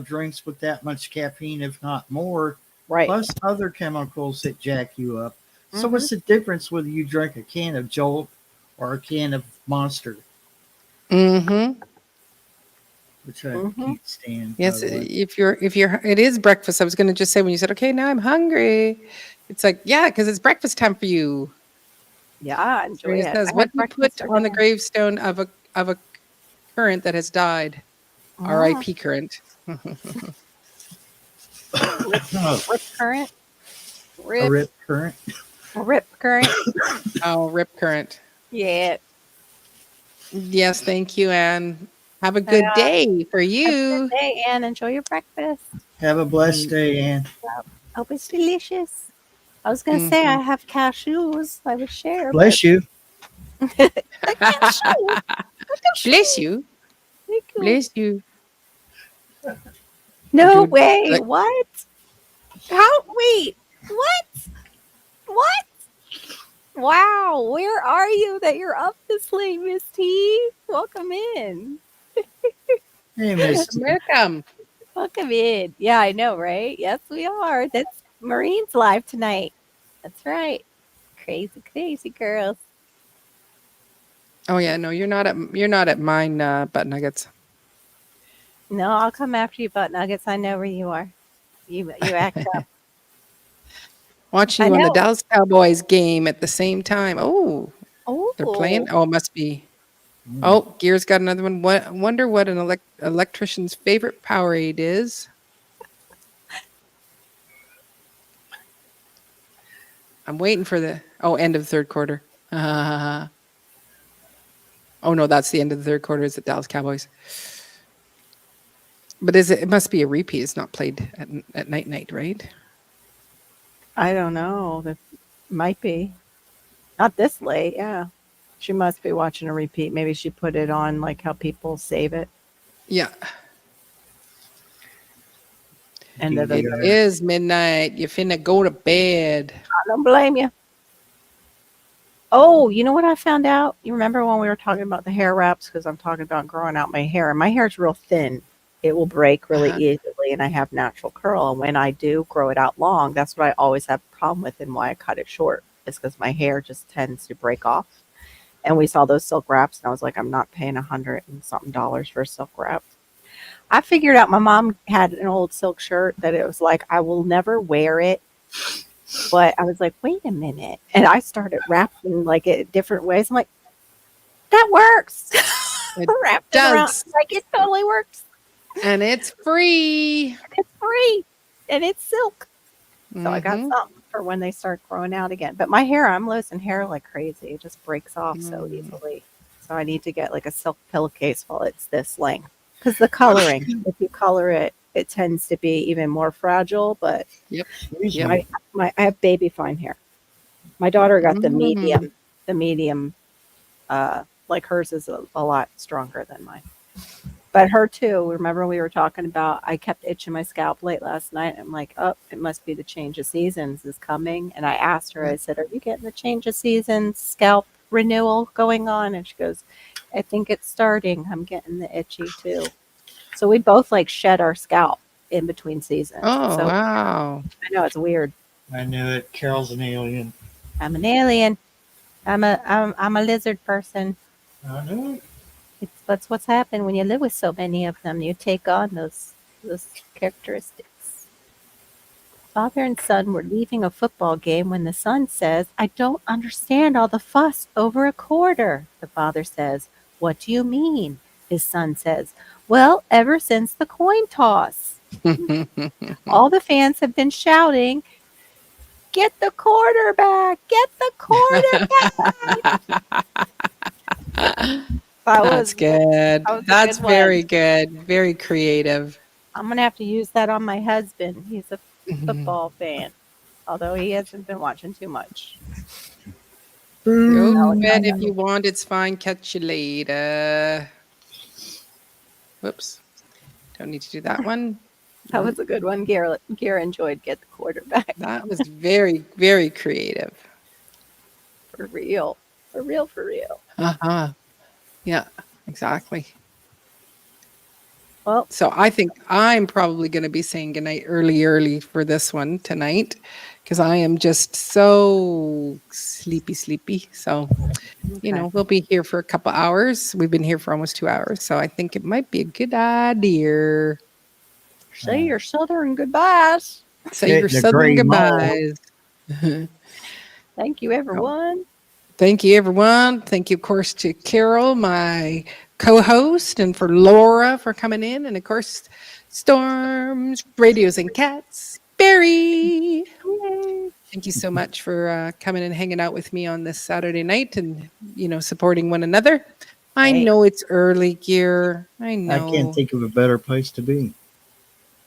drinks with that much caffeine, if not more, Right. plus other chemicals that jack you up. So Mhm. what's the difference whether you drink a can of Jolt or a can of Monster, Mm-hmm. which I Mhm. can't stand. Yes, by the way. if you're, it is breakfast. I was going to just say when you said, okay, now I'm hungry. It's like, yeah, because it's breakfast time for you. Yeah, enjoy It it. says, I what had do you breakfast put for on the dinner. gravestone of a current that has died? Mm. R.I.P. current. Rip current. A Rip rip current. current. Oh, rip current. Yeah. Yes, thank you, Anne. Have a good Yeah. day for Have a you. good day, Anne. Enjoy your breakfast. Have a blessed day, Ann. Hope it's delicious. I was gonna say I have cashews. I would share. Bless you. The cashew. Bless you. Thank you. Bless you. No Dude, way. like- What? How? Wait. What? What? Wow. Where are you that you're up this late, Miss T? Welcome in. Hey, Miss. Welcome. Welcome in. Yeah, I know, right? Yes, we are. That's Marine's live tonight. That's right. Crazy girls. Oh yeah, no, you're not at mine, butt nuggets. No, I'll come after you, butt nuggets. I know where you are. You act up. Watching I you on the know. Dallas Cowboys game at the same time. Oh, they're playing. Oh, Oh, it must be. Oh, Gear's got another one. Wonder what an electrician's favorite Powerade is. I'm waiting for the end of the third quarter. Oh no, that's the end of the third quarter. Is it Dallas Cowboys? But is it? It must be a repeat. It's not played at night, right? I don't know. That might be. Not this late, yeah. She must be watching a repeat. Maybe she put it on like how people save it. Yeah, End of the it third. is midnight. You finna go to bed. I don't blame you. Oh, you know what I found out? You remember when we were talking about the hair wraps? Because I'm talking about growing out my hair. And my hair is real thin. It will break really Uh-huh. easily, and I have natural curl. And when I do grow it out long, that's what I always have a problem with and why I cut it short. Is because my hair just tends to break off. And we saw those silk wraps, and I was like, I'm not paying $100 and something for a silk wrap. I figured out my mom had an old silk shirt that it was like, I will never wear it. But I was like, wait a minute. And I started wrapping like it different ways. I'm like, that works. It Wrapped it around. does, Like it totally works. and it's free. It's free. And it's silk. So I got Mhm. something for when they start growing out again. But my hair, I'm losing hair like crazy. It just breaks off so easily. So I need to get like a silk pillowcase while it's this length. Because the coloring, if you color it, it tends to be even more fragile. But Yep. I have baby fine hair. My daughter got the Mm. medium, like hers is a lot stronger than mine. But her too. Remember we were talking about, I kept itching my scalp late last night. I'm like, oh, it must be the change of seasons is coming. And I asked her, I said, are you getting the change of seasons scalp renewal going on? And she goes, I think it's starting. I'm getting the itchy too. So we both like shed our scalp in between seasons. Oh So wow. I know it's weird. I knew it. Carol's an alien. I'm an alien. I'm a lizard person. I knew it. That's what's happened when you live with so many of them. You take on those characteristics. Father and son were leaving a football game when the son says, I don't understand all the fuss over a quarter. The father says, what do you mean? His son says, well, ever since the coin toss. All the fans have been shouting, get the quarterback, get the quarterback. That's good. that was a That's good very one. good. Very creative. I'm going to have to use that on my husband. He's a football fan, although he hasn't been watching too much. Go No, to it's bed not if you want. It's fine. Catch you later. Whoops. Don't need to do that one. That was a good one. Garrett enjoyed get the quarterback. That was very, very creative. For real. For real, for real. Uh-huh. Yeah, exactly. Well, So I think I'm probably going to be saying goodnight early for this one tonight because I am just so sleepy. So, okay. we'll be here for a couple hours. We've been here for almost 2 hours. So I think it might be a good idea. Say your southern goodbyes. Say your Hitting the southern gray mold. goodbyes. Thank you, everyone. Thank you, everyone. Thank you, of course, to Carol, my co-host, and for Laura for coming in, and of course, Storms, Radios, and Cats, Barry. Yay. Thank you so much for coming and hanging out with me on this Saturday night, and supporting one another. I Hey. know it's early, Gear. I I know. can't think of a better place to be.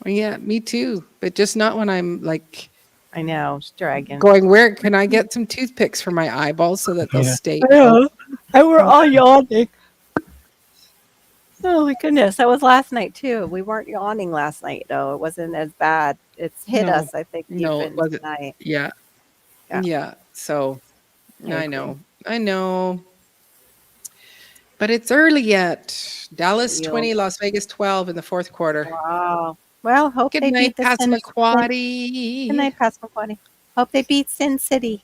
Yeah, me too. But just not when I'm like I know. It's dragging. going. Where can I get some toothpicks for my eyeballs so that they'll Yeah. stay? And we're all yawning. Oh my goodness. That was last night too. We weren't yawning last night though. It wasn't as bad. It's hit No. us, I think, No, it even wasn't. tonight. Yeah. Yeah. Yeah. So I I agree. know. But it's early yet. Dallas Real. 20, Las Vegas 12 in the fourth quarter. Wow. Well, hope Good they night, beat the Good Passamaquoddy. night, Passamaquoddy. Hope they beat Sin City.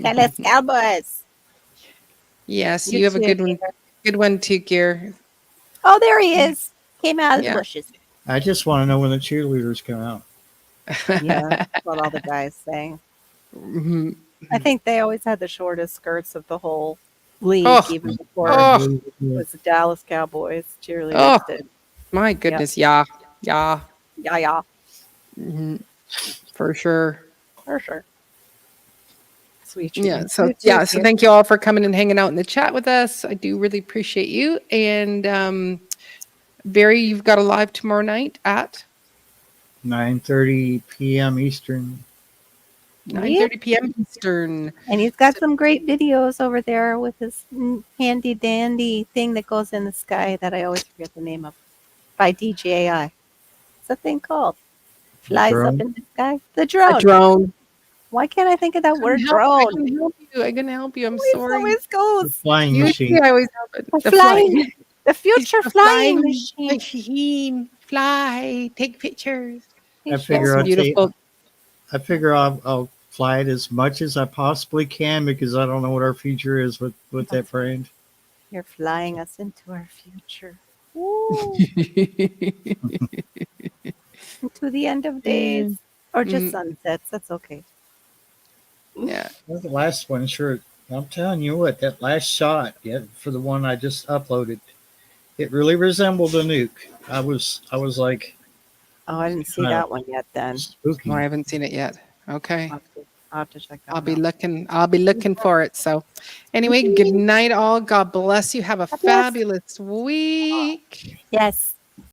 Dallas Cowboys. Yes, You you have a too, good one. Gator. Good one too, Gear. Oh, there he is. Came out of the Yeah. bushes. I just want to know when the cheerleaders come out. Yeah, that's what all the guys say. Mhm. I think they always had the shortest skirts of the whole league, Oh, even before I oh, believe it. it was the Dallas Cowboys cheerleaders oh, did. my goodness. Yeah. Yeah, Mhm. For sure. for sure. Sweet Yeah. dreams. So You too, yeah. So dear. thank you all for coming and hanging out in the chat with us. I do really appreciate you. And Barry, you've got a live tomorrow night at 9:30 p.m. Eastern. Yep. 9:30 p.m. Eastern. And he's got some great videos over there with his handy dandy thing that goes in the sky that I always forget the name of by DJI. What's that thing called? Flies up Drone. in the sky? The A drone. drone. Why can't I think of that word I drone? can help you. I can help you. I'm Always, sorry. always The goes. flying Usually machine. I always have it. The The flying, flying. the future The flying machine. machine. Fly. Take pictures. I He's figure just I'll take. Beautiful. I figure I'll fly it as much as I possibly can because I don't know what our future is with that brand. You're flying us into our future. Ooh, into the end of days. Or just Mm, sunsets. That's okay. yeah. Well, the last one, sure. I'm telling you what, that last shot, yeah, for the one I just uploaded, it really resembled a nuke. I was like, Oh, I didn't see kind of that one yet then. spooky. Oh, I haven't seen it yet. Okay. I'll have to check that I'll one be out. looking. I'll be looking for it. So, anyway, good night, all. God bless you. Have a God bless. fabulous week. Yes.